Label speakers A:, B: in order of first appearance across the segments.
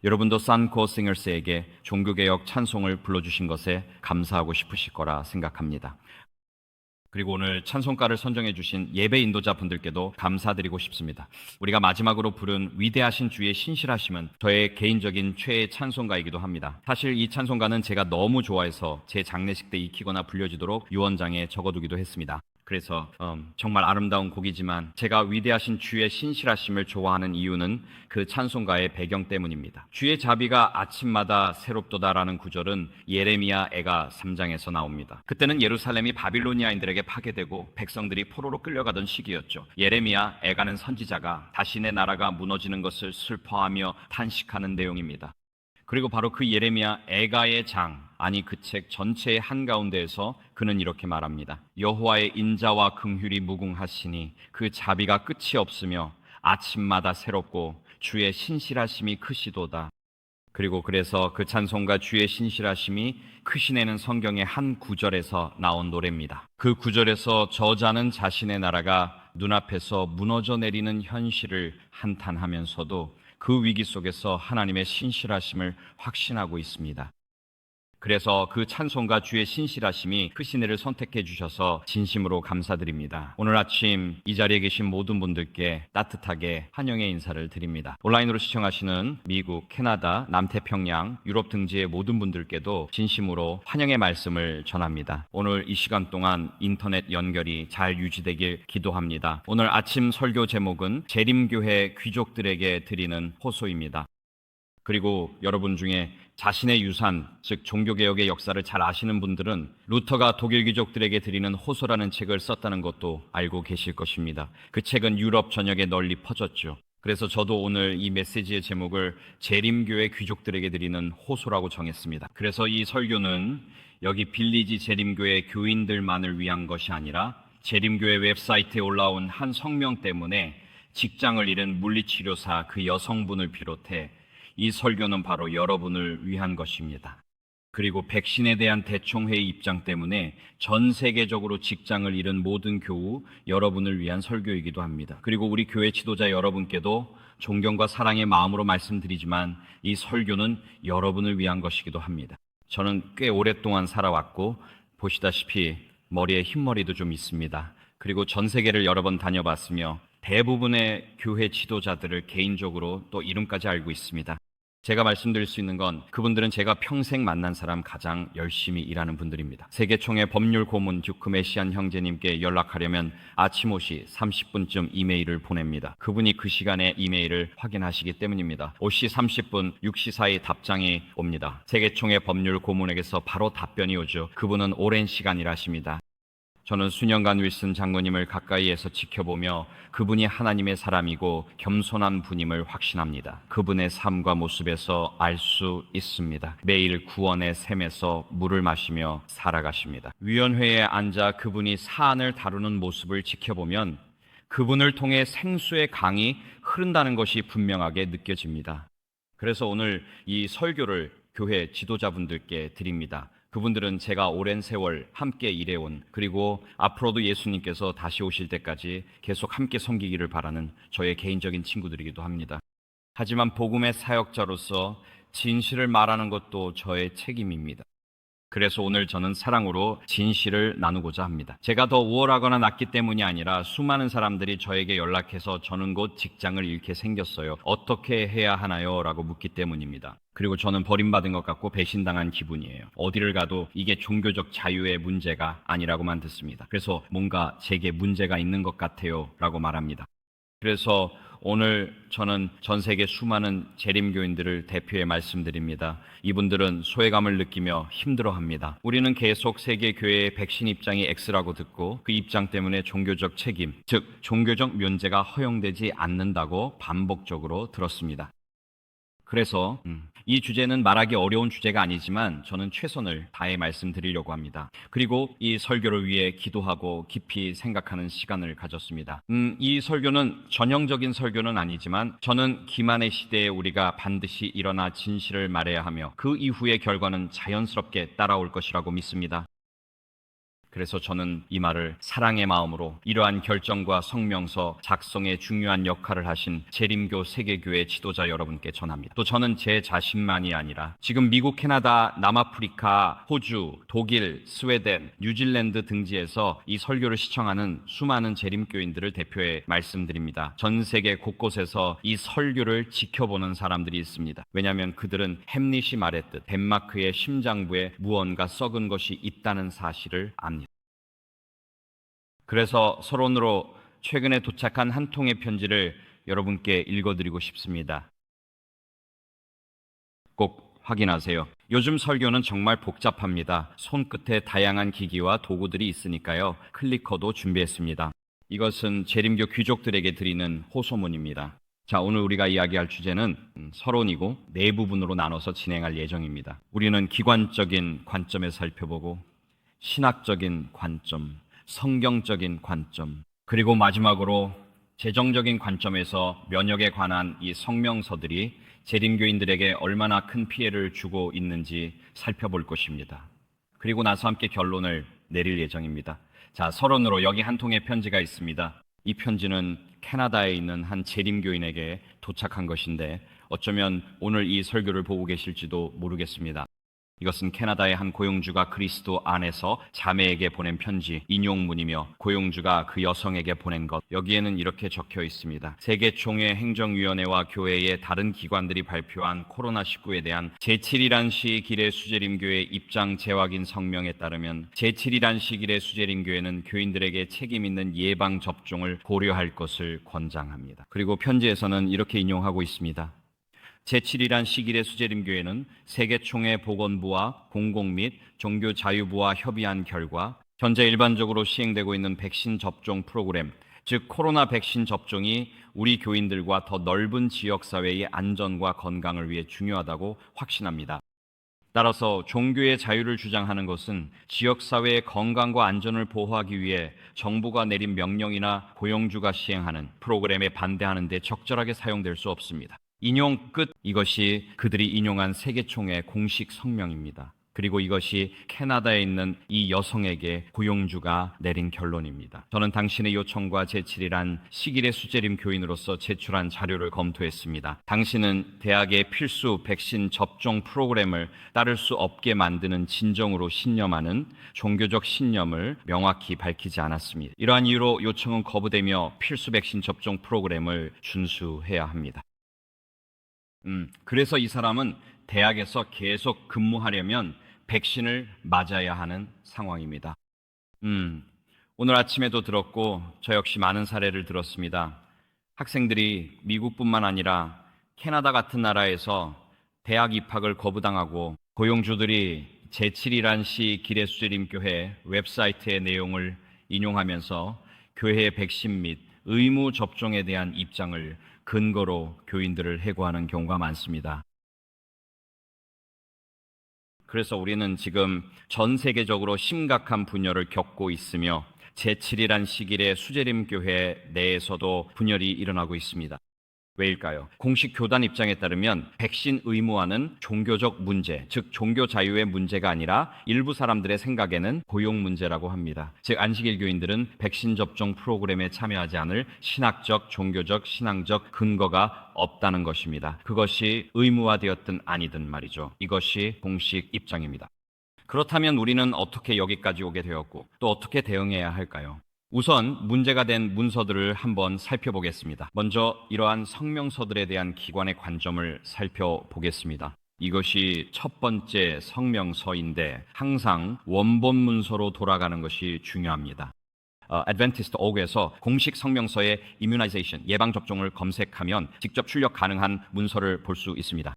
A: 여러분도 산코 싱어스에게 종교개혁 찬송을 불러주신 것에 감사하고 싶으실 거라 생각합니다. 그리고 오늘 찬송가를 선정해 주신 예배 인도자 분들께도 감사드리고 싶습니다. 우리가 마지막으로 부른 위대하신 주의 신실하심은 저의 개인적인 최애 찬송가이기도 합니다. 사실 이 찬송가는 제가 너무 좋아해서 제 장례식 때 익히거나 불려지도록 유언장에 적어두기도 했습니다. 그래서 정말 아름다운 곡이지만 제가 위대하신 주의 신실하심을 좋아하는 이유는 그 찬송가의 배경 때문입니다. 주의 자비가 아침마다 새롭도다라는 구절은 예레미야 애가 3장에서 나옵니다. 그때는 예루살렘이 바빌로니아인들에게 파괴되고 백성들이 포로로 끌려가던 시기였죠. 예레미야 애가는 선지자가 자신의 나라가 무너지는 것을 슬퍼하며 탄식하는 내용입니다. 그리고 바로 그 예레미야 애가의 장, 아니 그 책 전체의 한가운데에서 그는 이렇게 말합니다. 여호와의 인자와 긍휼이 무궁하시니 그 자비가 끝이 없으며 아침마다 새롭고 주의 신실하심이 크시도다. 그리고 그래서 그 찬송가 주의 신실하심이 크시네는 성경의 한 구절에서 나온 노래입니다. 그 구절에서 저자는 자신의 나라가 눈앞에서 무너져 내리는 현실을 한탄하면서도 그 위기 속에서 하나님의 신실하심을 확신하고 있습니다. 그래서 그 찬송가 주의 신실하심이 크시네를 선택해 주셔서 진심으로 감사드립니다. 오늘 아침 이 자리에 계신 모든 분들께 따뜻하게 환영의 인사를 드립니다. 온라인으로 시청하시는 미국, 캐나다, 남태평양, 유럽 등지의 모든 분들께도 진심으로 환영의 말씀을 전합니다. 오늘 이 시간 동안 인터넷 연결이 잘 유지되길 기도합니다. 오늘 아침 설교 제목은 재림교회 귀족들에게 드리는 호소입니다. 그리고 여러분 중에 자신의 유산, 즉 종교개혁의 역사를 잘 아시는 분들은 루터가 독일 귀족들에게 드리는 호소라는 책을 썼다는 것도 알고 계실 것입니다. 그 책은 유럽 전역에 널리 퍼졌죠. 그래서 저도 오늘 이 메시지의 제목을 재림교회 귀족들에게 드리는 호소라고 정했습니다. 그래서 이 설교는 여기 빌리지 재림교회 교인들만을 위한 것이 아니라 재림교회 웹사이트에 올라온 한 성명 때문에 직장을 잃은 물리치료사 그 여성분을 비롯해 이 설교는 바로 여러분을 위한 것입니다. 그리고 백신에 대한 대총회의 입장 때문에 전 세계적으로 직장을 잃은 모든 교우 여러분을 위한 설교이기도 합니다. 그리고 우리 교회 지도자 여러분께도 존경과 사랑의 마음으로 말씀드리지만 이 설교는 여러분을 위한 것이기도 합니다. 저는 꽤 오랫동안 살아왔고 보시다시피 머리에 흰머리도 좀 있습니다. 그리고 전 세계를 여러 번 다녀봤으며 대부분의 교회 지도자들을 개인적으로 또 이름까지 알고 있습니다. 제가 말씀드릴 수 있는 건 그분들은 제가 평생 만난 사람 가장 열심히 일하는 분들입니다. 세계총회 법률 고문 듀크 메시안 형제님께 연락하려면 아침 5시 30분쯤 이메일을 보냅니다. 그분이 그 시간에 이메일을 확인하시기 때문입니다. 5시 30분, 6시 사이 답장이 옵니다. 세계총회 법률 고문에게서 바로 답변이 오죠. 그분은 오랜 시간 일하십니다. 저는 수년간 윌슨 장로님을 가까이에서 지켜보며 그분이 하나님의 사람이고 겸손한 분임을 확신합니다. 그분의 삶과 모습에서 알 수 있습니다. 매일 구원의 샘에서 물을 마시며 살아가십니다. 위원회에 앉아 그분이 사안을 다루는 모습을 지켜보면 그분을 통해 생수의 강이 흐른다는 것이 분명하게 느껴집니다. 그래서 오늘 이 설교를 교회 지도자분들께 드립니다. 그분들은 제가 오랜 세월 함께 일해온, 그리고 앞으로도 예수님께서 다시 오실 때까지 계속 함께 섬기기를 바라는 저의 개인적인 친구들이기도 합니다. 하지만 복음의 사역자로서 진실을 말하는 것도 저의 책임입니다. 그래서 오늘 저는 사랑으로 진실을 나누고자 합니다. 제가 더 우월하거나 낫기 때문이 아니라 수많은 사람들이 저에게 연락해서 저는 곧 직장을 잃게 생겼어요. 어떻게 해야 하나요? 라고 묻기 때문입니다. 그리고 저는 버림받은 것 같고 배신당한 기분이에요. 어디를 가도 이게 종교적 자유의 문제가 아니라고만 듣습니다. 그래서 뭔가 제게 문제가 있는 것 같아요 라고 말합니다. 그래서 오늘 저는 전 세계 수많은 재림교인들을 대표해 말씀드립니다. 이분들은 소외감을 느끼며 힘들어합니다. 우리는 계속 세계교회의 백신 입장이 X라고 듣고 그 입장 때문에 종교적 책임, 즉 종교적 면제가 허용되지 않는다고 반복적으로 들었습니다. 그래서 이 주제는 말하기 어려운 주제가 아니지만 저는 최선을 다해 말씀드리려고 합니다. 그리고 이 설교를 위해 기도하고 깊이 생각하는 시간을 가졌습니다. 이 설교는 전형적인 설교는 아니지만 저는 기만의 시대에 우리가 반드시 일어나 진실을 말해야 하며 그 이후의 결과는 자연스럽게 따라올 것이라고 믿습니다. 그래서 저는 이 말을 사랑의 마음으로 이러한 결정과 성명서 작성에 중요한 역할을 하신 재림교 세계교회 지도자 여러분께 전합니다. 또 저는 제 자신만이 아니라 지금 미국, 캐나다, 남아프리카, 호주, 독일, 스웨덴, 뉴질랜드 등지에서 이 설교를 시청하는 수많은 재림교인들을 대표해 말씀드립니다. 전 세계 곳곳에서 이 설교를 지켜보는 사람들이 있습니다. 왜냐하면 그들은 햄릿이 말했듯 덴마크의 심장부에 무언가 썩은 것이 있다는 사실을 압니다. 그래서 서론으로 최근에 도착한 한 통의 편지를 여러분께 읽어드리고 싶습니다. 꼭 확인하세요. 요즘 설교는 정말 복잡합니다. 손끝에 다양한 기기와 도구들이 있으니까요. 클리커도 준비했습니다. 이것은 재림교 귀족들에게 드리는 호소문입니다. 자, 오늘 우리가 이야기할 주제는 서론이고 네 부분으로 나눠서 진행할 예정입니다. 우리는 기관적인 관점에 살펴보고 신학적인 관점, 성경적인 관점, 그리고 마지막으로 재정적인 관점에서 면역에 관한 이 성명서들이 재림교인들에게 얼마나 큰 피해를 주고 있는지 살펴볼 것입니다. 그리고 나서 함께 결론을 내릴 예정입니다. 자, 서론으로 여기 한 통의 편지가 있습니다. 이 편지는 캐나다에 있는 한 재림교인에게 도착한 것인데 어쩌면 오늘 이 설교를 보고 계실지도 모르겠습니다. 이것은 캐나다의 한 고용주가 그리스도 안에서 자매에게 보낸 편지 인용문이며 고용주가 그 여성에게 보낸 것, 여기에는 이렇게 적혀 있습니다. 세계총회 행정위원회와 교회의 다른 기관들이 발표한 코로나19에 대한 제7이란 시길의 수재림교회 입장 재확인 성명에 따르면 제7이란 시길의 수재림교회는 교인들에게 책임 있는 예방 접종을 고려할 것을 권장합니다. 그리고 편지에서는 이렇게 인용하고 있습니다. 제7이란 시길의 수재림교회는 세계총회 보건부와 공공 및 종교자유부와 협의한 결과 현재 일반적으로 시행되고 있는 백신 접종 프로그램, 즉 코로나 백신 접종이 우리 교인들과 더 넓은 지역사회의 안전과 건강을 위해 중요하다고 확신합니다. 따라서 종교의 자유를 주장하는 것은 지역사회의 건강과 안전을 보호하기 위해 정부가 내린 명령이나 고용주가 시행하는 프로그램에 반대하는 데 적절하게 사용될 수 없습니다. 인용 끝. 이것이 그들이 인용한 세계총회 공식 성명입니다. 그리고 이것이 캐나다에 있는 이 여성에게 고용주가 내린 결론입니다. 저는 당신의 요청과 제7이란 시길의 수재림 교인으로서 제출한 자료를 검토했습니다. 당신은 대학의 필수 백신 접종 프로그램을 따를 수 없게 만드는 진정으로 신념하는 종교적 신념을 명확히 밝히지 않았습니다. 이러한 이유로 요청은 거부되며 필수 백신 접종 프로그램을 준수해야 합니다. 그래서 이 사람은 대학에서 계속 근무하려면 백신을 맞아야 하는 상황입니다. 오늘 아침에도 들었고 저 역시 많은 사례를 들었습니다. 학생들이 미국뿐만 아니라 캐나다 같은 나라에서 대학 입학을 거부당하고 고용주들이 제7이란 시 기레수재림교회 웹사이트의 내용을 인용하면서 교회의 백신 및 의무 접종에 대한 입장을 근거로 교인들을 해고하는 경우가 많습니다. 그래서 우리는 지금 전 세계적으로 심각한 분열을 겪고 있으며 제7이란 시길의 수재림교회 내에서도 분열이 일어나고 있습니다. 왜일까요? 공식 교단 입장에 따르면 백신 의무화는 종교적 문제, 즉 종교 자유의 문제가 아니라 일부 사람들의 생각에는 고용 문제라고 합니다. 즉 안식일 교인들은 백신 접종 프로그램에 참여하지 않을 신학적, 종교적, 신앙적 근거가 없다는 것입니다. 그것이 의무화되었든 아니든 말이죠. 이것이 공식 입장입니다. 그렇다면 우리는 어떻게 여기까지 오게 되었고 또 어떻게 대응해야 할까요? 우선 문제가 된 문서들을 한번 살펴보겠습니다. 먼저 이러한 성명서들에 대한 기관의 관점을 살펴보겠습니다. 이것이 첫 번째 성명서인데 항상 원본 문서로 돌아가는 것이 중요합니다. Adventist Org에서 공식 성명서의 immunization, 예방접종을 검색하면 직접 출력 가능한 문서를 볼 수 있습니다.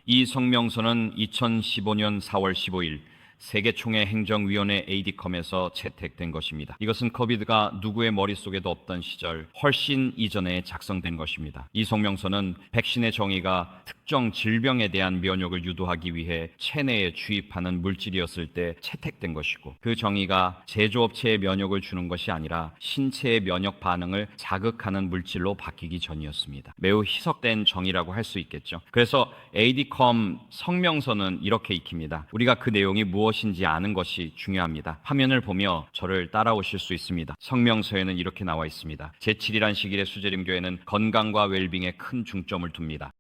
A: 이 성명서는 2015년 4월 15일 세계총회 행정위원회 ADCOM에서 채택된 것입니다. 이것은 코비드가 누구의 머릿속에도 없던 시절 훨씬 이전에 작성된 것입니다. 이 성명서는 백신의 정의가 특정 질병에 대한 면역을 유도하기 위해 체내에 주입하는 물질이었을 때 채택된 것이고 그 정의가 제조업체에 면역을 주는 것이 아니라 신체의 면역 반응을 자극하는 물질로 바뀌기 전이었습니다. 매우 희석된 정의라고 할 수 있겠죠. 그래서 ADCOM 성명서는 이렇게 익힙니다. 우리가 그 내용이 무엇인지 무엇인지 아는 것이 중요합니다. 화면을 보며 저를 따라오실 수 있습니다. 성명서에는 이렇게 나와 있습니다. 제7일한 시길의 수재림교회는 건강과 웰빙에 큰 중점을 둡니다.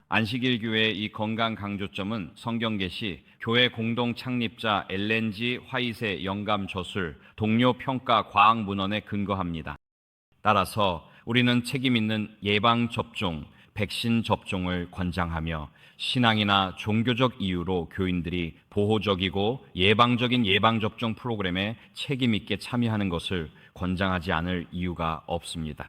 A: 안식일 교회의 이 건강 강조점은 성경 계시, 교회 공동 창립자 엘렌 G 화이트의 영감 저술, 동료 평가 과학 문헌에 근거합니다. 따라서 우리는 책임 있는 예방 접종, 백신 접종을 권장하며 신앙이나 종교적 이유로 교인들이 보호적이고 예방적인 예방접종 프로그램에 책임 있게 참여하는 것을 권장하지 않을 이유가 없습니다.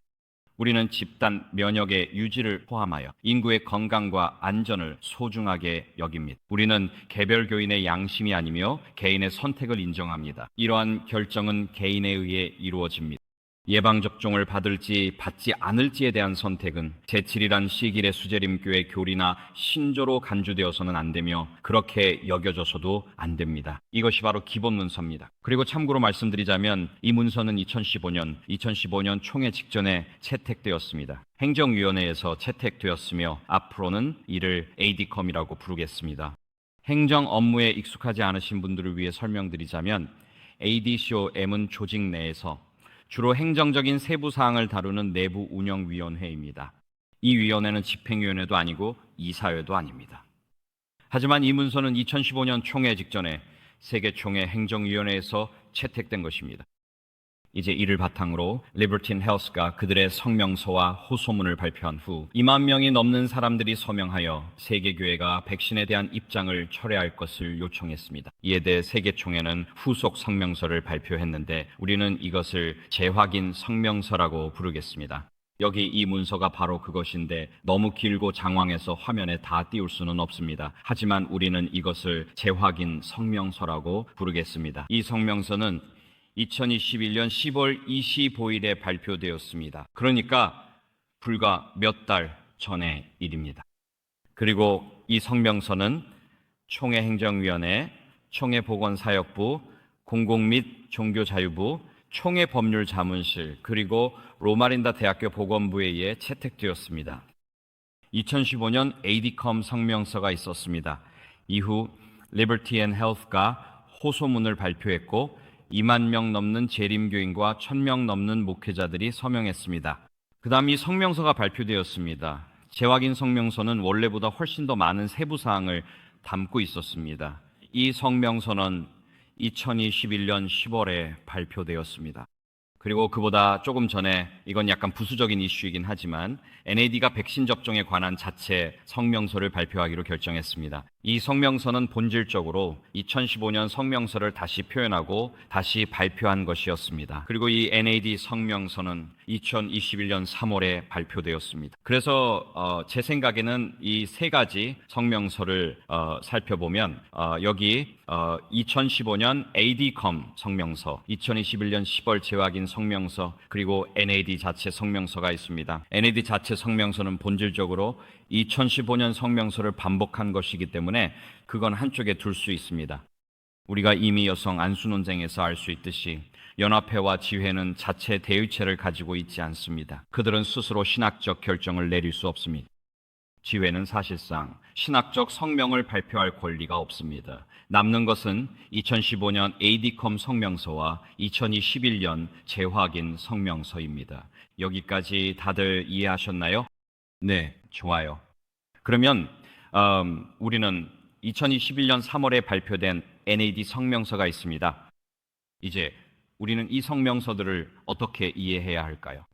A: 우리는 집단 면역의 유지를 포함하여 인구의 건강과 안전을 소중하게 여깁니다. 우리는 개별 교인의 양심이 아니며 개인의 선택을 인정합니다. 이러한 결정은 개인에 의해 이루어집니다. 예방접종을 받을지 받지 않을지에 대한 선택은 제7일한 시길의 수재림교회 교리나 신조로 간주되어서는 안 되며 그렇게 여겨져서도 안 됩니다. 이것이 바로 기본 문서입니다. 그리고 참고로 말씀드리자면 이 문서는 2015년 총회 직전에 채택되었습니다. 행정위원회에서 채택되었으며 앞으로는 이를 ADCOM이라고 부르겠습니다. 행정 업무에 익숙하지 않으신 분들을 위해 설명드리자면 ADCOM은 조직 내에서 주로 행정적인 세부 사항을 다루는 내부 운영위원회입니다. 이 위원회는 집행위원회도 아니고 이사회도 아닙니다. 하지만 이 문서는 2015년 총회 직전에 세계총회 행정위원회에서 채택된 것입니다. 이제 이를 바탕으로 Liberty and Health가 그들의 성명서와 호소문을 발표한 후 2만 명이 넘는 사람들이 서명하여 세계교회가 백신에 대한 입장을 철회할 것을 요청했습니다. 이에 대해 세계총회는 후속 성명서를 발표했는데 우리는 이것을 재확인 성명서라고 부르겠습니다. 여기 이 문서가 바로 그것인데 너무 길고 장황해서 화면에 다 띄울 수는 없습니다. 하지만 우리는 이것을 재확인 성명서라고 부르겠습니다. 이 성명서는 2021년 10월 25일에 발표되었습니다. 그러니까 불과 몇 달 전의 일입니다. 그리고 이 성명서는 총회 행정위원회, 총회 보건사역부, 공공 및 종교자유부, 총회 법률자문실, 그리고 로마린다 대학교 보건부에 의해 채택되었습니다. 2015년 ADCOM 성명서가 있었습니다. 이후 Liberty and Health가 호소문을 발표했고 2만 명 넘는 재림교인과 1,000명 넘는 목회자들이 서명했습니다. 그 다음 이 성명서가 발표되었습니다. 재확인 성명서는 원래보다 훨씬 더 많은 세부사항을 담고 있었습니다. 이 성명서는 2021년 10월에 발표되었습니다. 그리고 그보다 조금 전에 이건 약간 부수적인 이슈이긴 하지만 NAD가 백신 접종에 관한 자체 성명서를 발표하기로 결정했습니다. 이 성명서는 본질적으로 2015년 성명서를 다시 표현하고 다시 발표한 것이었습니다. 그리고 이 NAD 성명서는 2021년 3월에 발표되었습니다. 그래서 제 생각에는 이 세 가지 성명서를 살펴보면 여기 2015년 ADCOM 성명서, 2021년 10월 재확인 성명서, 그리고 NAD 자체 성명서가 있습니다. NAD 자체 성명서는 본질적으로 2015년 성명서를 반복한 것이기 때문에 그건 한쪽에 둘 수 있습니다. 우리가 이미 여성 안수 논쟁에서 알 수 있듯이 연합회와 지회는 자체 대의체를 가지고 있지 않습니다. 그들은 스스로 신학적 결정을 내릴 수 없습니다. 지회는 사실상 신학적 성명을 발표할 권리가 없습니다. 남는 것은 2015년 ADCOM 성명서와 2021년 재확인 성명서입니다. 여기까지 다들 이해하셨나요? 네, 좋아요. 그러면 우리는 2021년 3월에 발표된 NAD 성명서가 있습니다. 이제 우리는 이 성명서들을 어떻게 이해해야 할까요?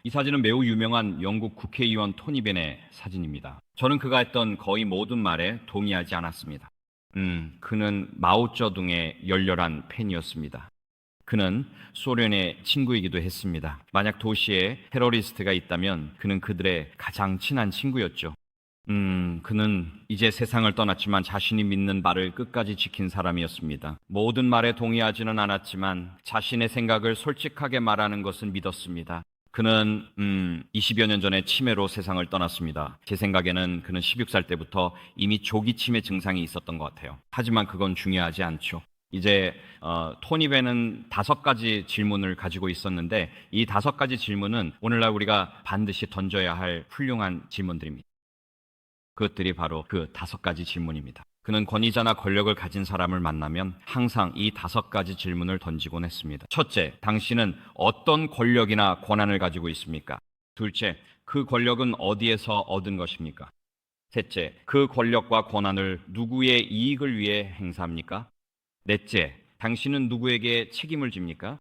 A: 이 사진은 매우 유명한 영국 국회의원 토니 벤의 사진입니다. 저는 그가 했던 거의 모든 말에 동의하지 않았습니다. 그는 마오쩌둥의 열렬한 팬이었습니다. 그는 소련의 친구이기도 했습니다. 만약 도시에 테러리스트가 있다면 그는 그들의 가장 친한 친구였죠. 그는 이제 세상을 떠났지만 자신이 믿는 말을 끝까지 지킨 사람이었습니다. 모든 말에 동의하지는 않았지만 자신의 생각을 솔직하게 말하는 것은 믿었습니다. 그는 20여 년 전에 치매로 세상을 떠났습니다. 제 생각에는 그는 16살 때부터 이미 조기 치매 증상이 있었던 것 같아요. 하지만 그건 중요하지 않죠. 이제 토니 벤은 5가지 질문을 가지고 있었는데 이 5가지 질문은 오늘날 우리가 반드시 던져야 할 훌륭한 질문들입니다. 그것들이 바로 그 5가지 질문입니다. 그는 권위자나 권력을 가진 사람을 만나면 항상 이 5가지 질문을 던지곤 했습니다. 첫째, 당신은 어떤 권력이나 권한을 가지고 있습니까? 둘째, 그 권력은 어디에서 얻은 것입니까? 셋째, 그 권력과 권한을 누구의 이익을 위해 행사합니까? 넷째, 당신은 누구에게 책임을 집니까?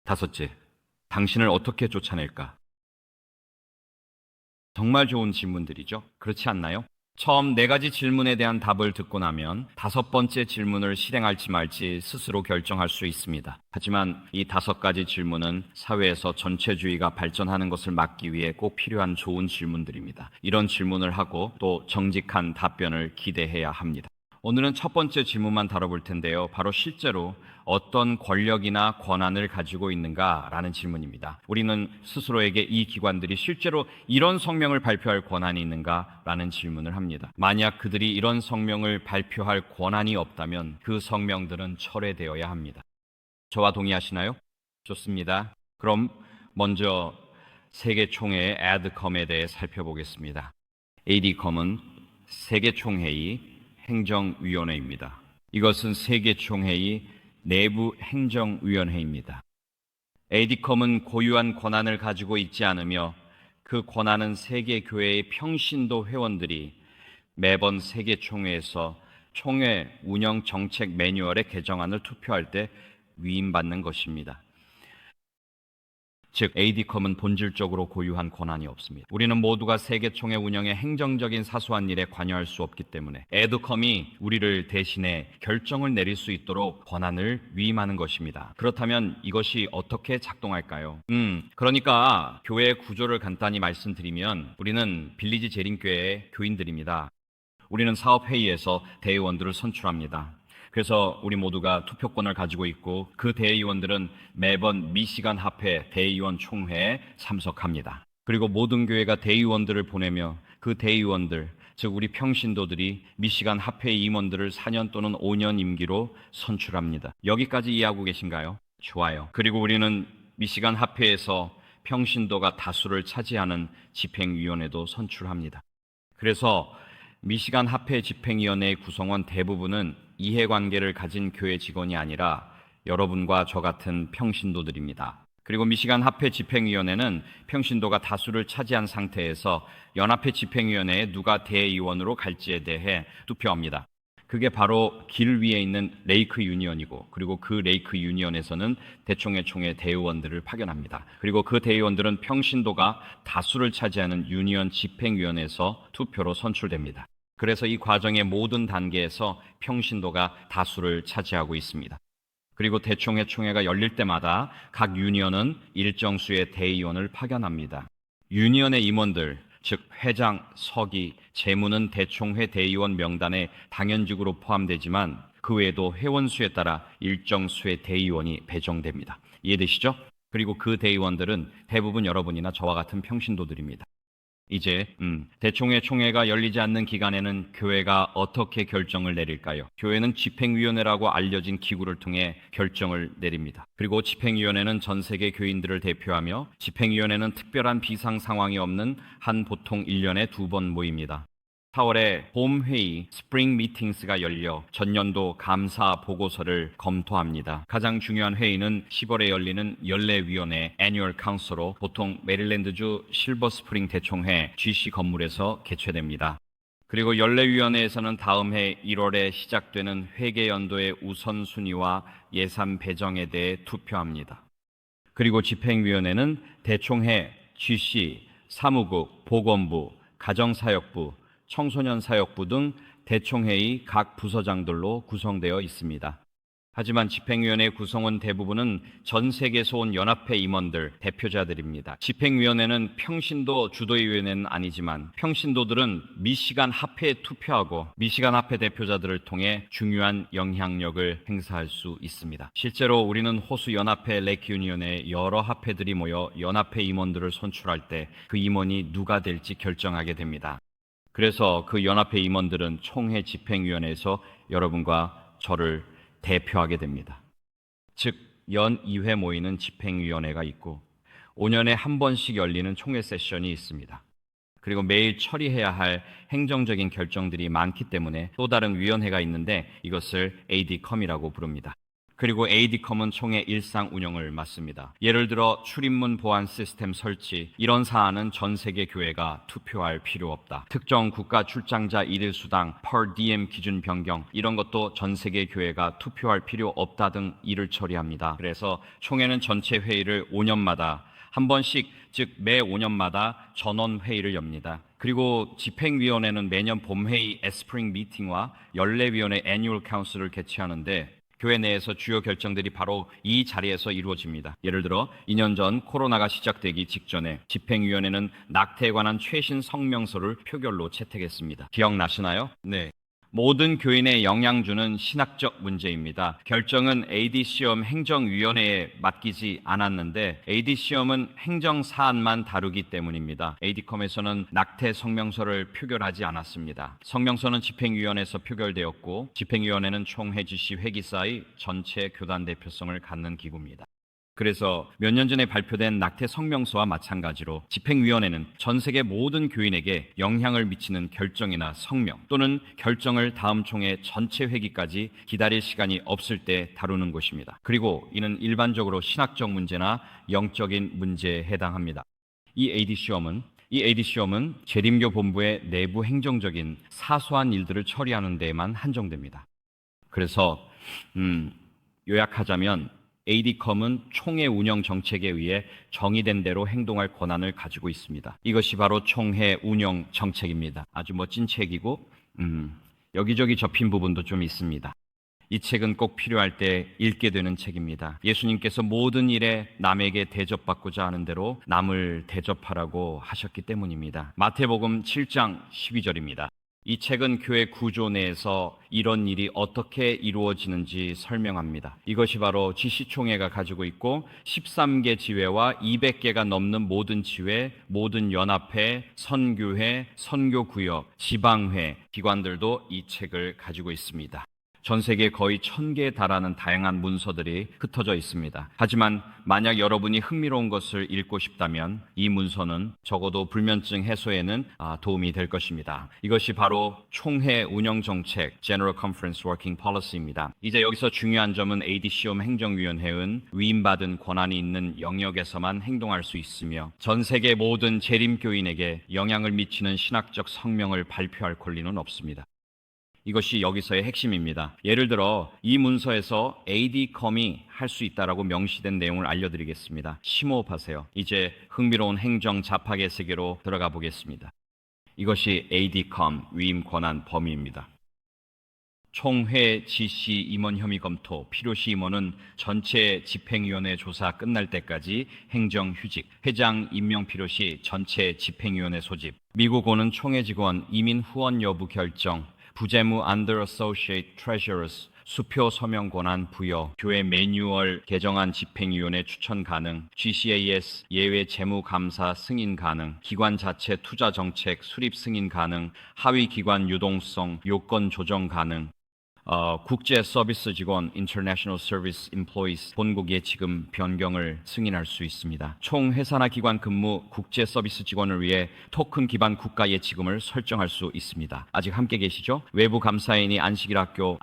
A: 다섯째, 당신을 어떻게 쫓아낼까? 정말 좋은 질문들이죠. 그렇지 않나요? 처음 4가지 질문에 대한 답을 듣고 나면 5번째 질문을 실행할지 말지 스스로 결정할 수 있습니다. 하지만 이 5가지 질문은 사회에서 전체주의가 발전하는 것을 막기 위해 꼭 필요한 좋은 질문들입니다. 이런 질문을 하고 또 정직한 답변을 기대해야 합니다. 오늘은 첫 번째 질문만 다뤄볼 텐데요. 바로 실제로 어떤 권력이나 권한을 가지고 있는가라는 질문입니다. 우리는 스스로에게 이 기관들이 실제로 이런 성명을 발표할 권한이 있는가라는 질문을 합니다. 만약 그들이 이런 성명을 발표할 권한이 없다면 그 성명들은 철회되어야 합니다. 저와 동의하시나요? 좋습니다. 그럼 먼저 세계총회의 ADCOM에 대해 살펴보겠습니다. ADCOM은 세계총회의 행정위원회입니다. 이것은 세계총회의 내부 행정위원회입니다. ADCOM은 고유한 권한을 가지고 있지 않으며 그 권한은 세계교회의 평신도 회원들이 매번 세계총회에서 총회 운영 정책 매뉴얼의 개정안을 투표할 때 위임받는 것입니다. 즉, ADCOM은 본질적으로 고유한 권한이 없습니다. 우리는 모두가 세계총회 운영의 행정적인 사소한 일에 관여할 수 없기 때문에 ADCOM이 우리를 대신해 결정을 내릴 수 있도록 권한을 위임하는 것입니다. 그렇다면 이것이 어떻게 작동할까요? 그러니까 교회의 구조를 간단히 말씀드리면 우리는 빌리지 재림교회의 교인들입니다. 우리는 사업회의에서 대의원들을 선출합니다. 그래서 우리 모두가 투표권을 가지고 있고 그 대의원들은 매번 미시간 합회 대의원 총회에 참석합니다. 그리고 모든 교회가 대의원들을 보내며 그 대의원들, 즉 우리 평신도들이 미시간 합회 임원들을 4년 또는 5년 임기로 선출합니다. 여기까지 이해하고 계신가요? 좋아요. 그리고 우리는 미시간 합회에서 평신도가 다수를 차지하는 집행위원회도 선출합니다. 그래서 미시간 합회 집행위원회의 구성원 대부분은 이해관계를 가진 교회 직원이 아니라 여러분과 저 같은 평신도들입니다. 그리고 미시간 합회 집행위원회는 평신도가 다수를 차지한 상태에서 연합회 집행위원회에 누가 대의원으로 갈지에 대해 투표합니다. 그게 바로 길 위에 있는 레이크 유니언이고, 그리고 그 레이크 유니언에서는 대총회 총회 대의원들을 파견합니다. 그리고 그 대의원들은 평신도가 다수를 차지하는 유니언 집행위원회에서 투표로 선출됩니다. 그래서 이 과정의 모든 단계에서 평신도가 다수를 차지하고 있습니다. 그리고 대총회 총회가 열릴 때마다 각 유니언은 일정 수의 대의원을 파견합니다. 유니언의 임원들, 즉 회장, 서기, 재무는 대총회 대의원 명단에 당연직으로 포함되지만 그 외에도 회원 수에 따라 일정 수의 대의원이 배정됩니다. 이해되시죠? 그리고 그 대의원들은 대부분 여러분이나 저와 같은 평신도들입니다. 이제 대총회 총회가 열리지 않는 기간에는 교회가 어떻게 결정을 내릴까요? 교회는 집행위원회라고 알려진 기구를 통해 결정을 내립니다. 그리고 집행위원회는 전 세계 교인들을 대표하며 집행위원회는 특별한 비상 상황이 없는 한 보통 1년에 2번 모입니다. 4월에 봄 회의 스프링 미팅스가 열려 전년도 감사 보고서를 검토합니다. 가장 중요한 회의는 10월에 열리는 연례위원회 애뉴얼 카운슬로 보통 메릴랜드주 실버 스프링 대총회 GC 건물에서 개최됩니다. 그리고 연례위원회에서는 다음 해 1월에 시작되는 회계연도의 우선순위와 예산 배정에 대해 투표합니다. 그리고 집행위원회는 대총회, GC, 사무국, 보건부, 가정사역부, 청소년 사역부 등 대총회의 각 부서장들로 구성되어 있습니다. 하지만 집행위원회 구성원 대부분은 전 세계에서 온 연합회 임원들, 대표자들입니다. 집행위원회는 평신도 주도위원회는 아니지만 평신도들은 미시간 합회에 투표하고 미시간 합회 대표자들을 통해 중요한 영향력을 행사할 수 있습니다. 실제로 우리는 호수 연합회 레이크 유니언에 여러 합회들이 모여 연합회 임원들을 선출할 때 그 임원이 누가 될지 결정하게 됩니다. 그래서 그 연합회 임원들은 총회 집행위원회에서 여러분과 저를 대표하게 됩니다. 즉, 연 2회 모이는 집행위원회가 있고 5년에 한 번씩 열리는 총회 세션이 있습니다. 그리고 매일 처리해야 할 행정적인 결정들이 많기 때문에 또 다른 위원회가 있는데 이것을 ADCOM이라고 부릅니다. 그리고 ADCOM은 총회 일상 운영을 맡습니다. 예를 들어 출입문 보안 시스템 설치, 이런 사안은 전 세계 교회가 투표할 필요 없다. 특정 국가 출장자 일일 수당, per diem 기준 변경, 이런 것도 전 세계 교회가 투표할 필요 없다 등 일을 처리합니다. 그래서 총회는 전체 회의를 5년마다 한 번씩, 즉 매 5년마다 전원 회의를 엽니다. 그리고 집행위원회는 매년 봄회의 에스프링 미팅과 연례위원회 애뉴얼 카운슬을 개최하는데 교회 내에서 주요 결정들이 바로 이 자리에서 이루어집니다. 예를 들어 2년 전 코로나가 시작되기 직전에 집행위원회는 낙태에 관한 최신 성명서를 표결로 채택했습니다. 기억나시나요? 네. 모든 교인에 영향 주는 신학적 문제입니다. 결정은 ADCOM 행정위원회에 맡기지 않았는데 ADCOM은 행정사안만 다루기 때문입니다. ADCOM에서는 낙태 성명서를 표결하지 않았습니다. 성명서는 집행위원회에서 표결되었고 집행위원회는 총회 지시 회기사의 전체 교단 대표성을 갖는 기구입니다. 그래서 몇 년 전에 발표된 낙태 성명서와 마찬가지로 집행위원회는 전 세계 모든 교인에게 영향을 미치는 결정이나 성명 또는 결정을 다음 총회 전체 회기까지 기다릴 시간이 없을 때 다루는 것입니다. 그리고 이는 일반적으로 신학적 문제나 영적인 문제에 해당합니다. 이 ADCOM은 재림교 본부의 내부 행정적인 사소한 일들을 처리하는 데에만 한정됩니다. 그래서 요약하자면 ADCOM은 총회 운영 정책에 의해 정의된 대로 행동할 권한을 가지고 있습니다. 이것이 바로 총회 운영 정책입니다. 아주 멋진 책이고 여기저기 접힌 부분도 좀 있습니다. 이 책은 꼭 필요할 때 읽게 되는 책입니다. 예수님께서 모든 일에 남에게 대접받고자 하는 대로 남을 대접하라고 하셨기 때문입니다. 마태복음 7장 12절입니다. 이 책은 교회 구조 내에서 이런 일이 어떻게 이루어지는지 설명합니다. 이것이 바로 지시총회가 가지고 있고 13개 지회와 200개가 넘는 모든 지회, 모든 연합회, 선교회, 선교구역, 지방회, 기관들도 이 책을 가지고 있습니다. 전 세계 거의 1000개에 달하는 다양한 문서들이 흩어져 있습니다. 하지만 만약 여러분이 흥미로운 것을 읽고 싶다면 이 문서는 적어도 불면증 해소에는 도움이 될 것입니다. 이것이 바로 총회 운영 정책 General Conference Working Policy입니다. 이제 여기서 중요한 점은 ADCOM 행정위원회는 위임받은 권한이 있는 영역에서만 행동할 수 있으며 전 세계 모든 재림교인에게 영향을 미치는 신학적 성명을 발표할 권리는 없습니다. 이것이 여기서의 핵심입니다. 예를 들어 이 문서에서 ADCOM이 할 수 있다라고 명시된 내용을 알려드리겠습니다. 심호흡하세요. 이제 흥미로운 행정 잡학의 세계로 들어가 보겠습니다. 이것이 ADCOM 위임 권한 범위입니다. 총회 지시 임원 혐의 검토, 필요시 임원은 전체 집행위원회 조사 끝날 때까지 행정휴직, 회장 임명 필요시 전체 집행위원회 소집, 미국오는 총회 직원 이민 후원 여부 결정, 부재무 under associate treasurers, 수표 서명 권한 부여, 교회 매뉴얼 개정안 집행위원회 추천 가능, GCAS 예외 재무 감사 승인 가능, 기관 자체 투자 정책 수립 승인 가능, 하위 기관 유동성 요건 조정 가능, 국제 서비스 직원 International Service Employees 본국 예치금 변경을 승인할 수 있습니다. 총 회사나 기관 근무 국제 서비스 직원을 위해 토큰 기반 국가 예치금을 설정할 수 있습니다. 아직 함께 계시죠? 외부 감사인이 안식일학교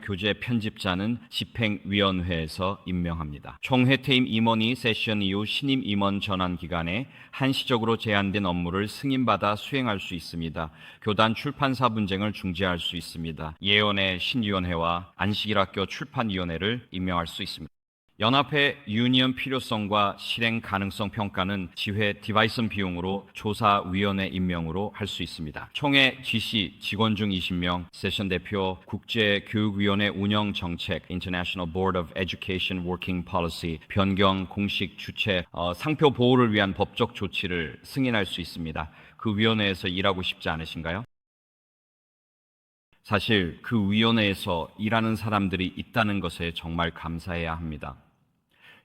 A: 교재 편집자는 집행위원회에서 임명합니다. 총회 퇴임 임원이 세션 이후 신임 임원 전환 기간에 한시적으로 제한된 업무를 승인받아 수행할 수 있습니다. 교단 출판사 분쟁을 중재할 수 있습니다. 예언의 신위원회와 안식일학교 출판위원회를 임명할 수 있습니다. 연합회 유니언 필요성과 실행 가능성 평가는 지회 디바이슨 비용으로 조사위원회 임명으로 할 수 있습니다. 총회 지시 직원 중 20명, 세션 대표, 국제교육위원회 운영 정책, International Board of Education Working Policy, 변경 공식 주체, 상표 보호를 위한 법적 조치를 승인할 수 있습니다. 그 위원회에서 일하고 싶지 않으신가요? 사실 그 위원회에서 일하는 사람들이 있다는 것에 정말 감사해야 합니다.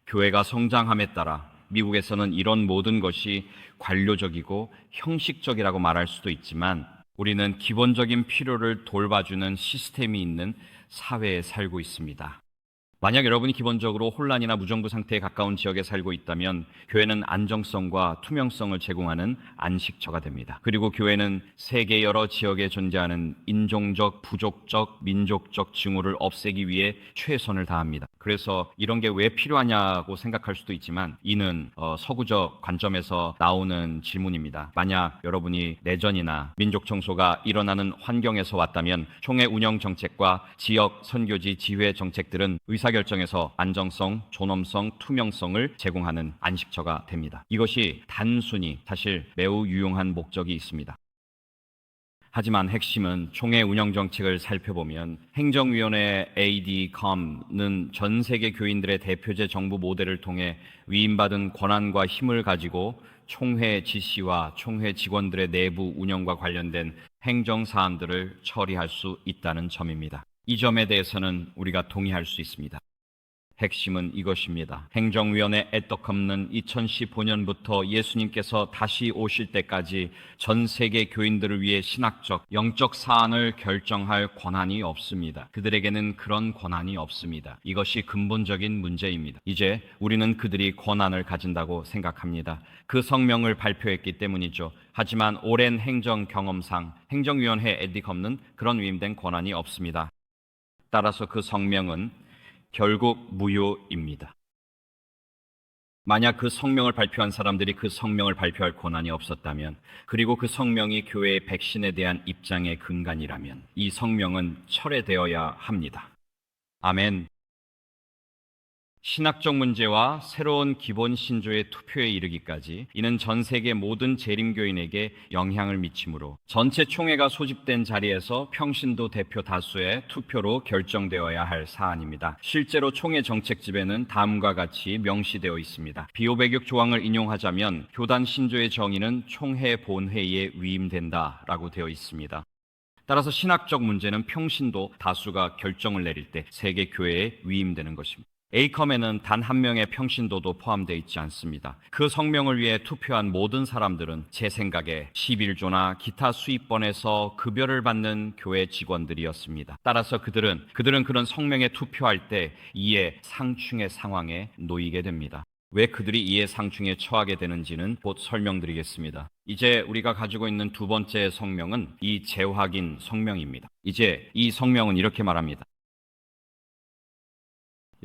A: 교회가 성장함에 따라 미국에서는 이런 모든 것이 관료적이고 형식적이라고 말할 수도 있지만 우리는 기본적인 필요를 돌봐주는 시스템이 있는 사회에 살고 있습니다. 만약 여러분이 기본적으로 혼란이나 무정부 상태에 가까운 지역에 살고 있다면 교회는 안정성과 투명성을 제공하는 안식처가 됩니다. 그리고 교회는 세계 여러 지역에 존재하는 인종적, 부족적, 민족적 징후를 없애기 위해 최선을 다합니다. 그래서 이런 게 왜 필요하냐고 생각할 수도 있지만 이는 서구적 관점에서 나오는 질문입니다. 만약 여러분이 내전이나 민족 청소가 일어나는 환경에서 왔다면 총회 운영 정책과 지역 선교지 지회 정책들은 의사결정에서 안정성, 존엄성, 투명성을 제공하는 안식처가 됩니다. 이것이 단순히 사실 매우 유용한 목적이 있습니다. 하지만 핵심은 총회 운영 정책을 살펴보면 행정위원회 ADCOM는 전 세계 교인들의 대표제 정부 모델을 통해 위임받은 권한과 힘을 가지고 총회 지시와 총회 직원들의 내부 운영과 관련된 행정 사안들을 처리할 수 있다는 점입니다. 이 점에 대해서는 우리가 동의할 수 있습니다. 핵심은 이것입니다. 행정위원회 ADCOM는 2015년부터 예수님께서 다시 오실 때까지 전 세계 교인들을 위해 신학적, 영적 사안을 결정할 권한이 없습니다. 그들에게는 그런 권한이 없습니다. 이것이 근본적인 문제입니다. 이제 우리는 그들이 권한을 가진다고 생각합니다. 그 성명을 발표했기 때문이죠. 하지만 오랜 행정 경험상 행정위원회 ADCOM는 그런 위임된 권한이 없습니다. 따라서 그 성명은 결국 무효입니다. 만약 그 성명을 발표한 사람들이 그 성명을 발표할 권한이 없었다면, 그리고 그 성명이 교회의 백신에 대한 입장의 근간이라면 이 성명은 철회되어야 합니다. 아멘. 신학적 문제와 새로운 기본 신조의 투표에 이르기까지 이는 전 세계 모든 재림교인에게 영향을 미치므로 전체 총회가 소집된 자리에서 평신도 대표 다수의 투표로 결정되어야 할 사안입니다. 실제로 총회 정책집에는 다음과 같이 명시되어 있습니다. 비오배격 조항을 인용하자면 교단 신조의 정의는 총회 본회의에 위임된다라고 되어 있습니다. 따라서 신학적 문제는 평신도 다수가 결정을 내릴 때 세계 교회에 위임되는 것입니다. ACOM에는 단 한 명의 평신도도 포함되어 있지 않습니다. 그 성명을 위해 투표한 모든 사람들은 제 생각에 11조나 기타 수입번에서 급여를 받는 교회 직원들이었습니다. 따라서 그들은 그런 성명에 투표할 때 이해 상충의 상황에 놓이게 됩니다. 왜 그들이 이해 상충에 처하게 되는지는 곧 설명드리겠습니다. 이제 우리가 가지고 있는 두 번째 성명은 이 재확인 성명입니다. 이제 이 성명은 이렇게 말합니다.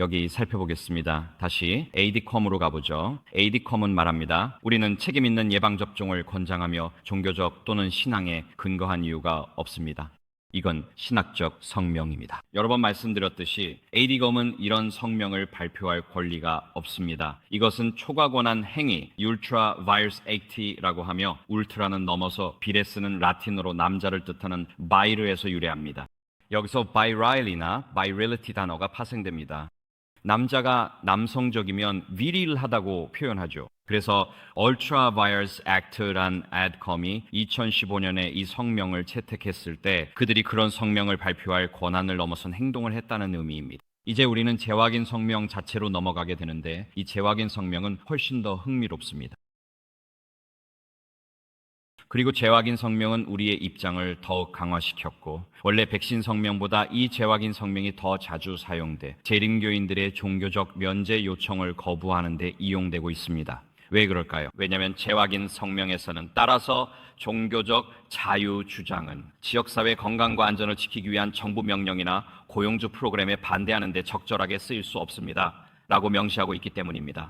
A: 여기 살펴보겠습니다. 다시 ADCOM으로 가보죠. ADCOM은 말합니다. 우리는 책임 있는 예방접종을 권장하며 종교적 또는 신앙에 근거한 이유가 없습니다. 이건 신학적 성명입니다. 여러 번 말씀드렸듯이 ADCOM은 이런 성명을 발표할 권리가 없습니다. 이것은 초과 권한 행위, Ultra Vires Act라고 하며 울트라는 넘어서 비례 쓰는 라틴어로 남자를 뜻하는 바이르에서 유래합니다. 여기서 viril이나 virility 단어가 파생됩니다. 남자가 남성적이면 viril하다고 표현하죠. 그래서 Ultra Vires Act란 ADCOM이 2015년에 이 성명을 채택했을 때 그들이 그런 성명을 발표할 권한을 넘어선 행동을 했다는 의미입니다. 이제 우리는 재확인 성명 자체로 넘어가게 되는데 이 재확인 성명은 훨씬 더 흥미롭습니다. 그리고 재확인 성명은 우리의 입장을 더욱 강화시켰고 원래 백신 성명보다 이 재확인 성명이 더 자주 사용돼 재림교인들의 종교적 면제 요청을 거부하는 데 이용되고 있습니다. 왜 그럴까요? 왜냐하면 재확인 성명에서는 따라서 종교적 자유 주장은 지역사회 건강과 안전을 지키기 위한 정부 명령이나 고용주 프로그램에 반대하는 데 적절하게 쓰일 수 없습니다. 라고 명시하고 있기 때문입니다.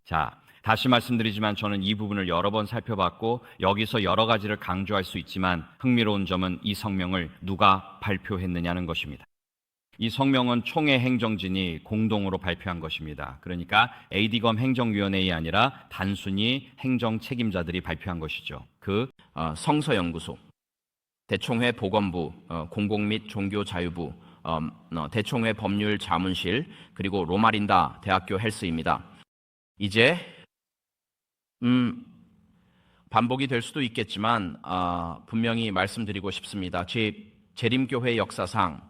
A: 자, 다시 말씀드리지만 저는 이 부분을 여러 번 살펴봤고 여기서 여러 가지를 강조할 수 있지만 흥미로운 점은 이 성명을 누가 발표했느냐는 것입니다. 이 성명은 총회 행정진이 공동으로 발표한 것입니다. 그러니까 ADCOM 행정위원회이 아니라 단순히 행정 책임자들이 발표한 것이죠.
B: 성서연구소, 대총회 보건부, 공공 및 종교자유부, 대총회 법률자문실, 그리고 로마린다 대학교 헬스입니다. 이제 반복이 될 수도 있겠지만 분명히 말씀드리고 싶습니다. 재림교회 역사상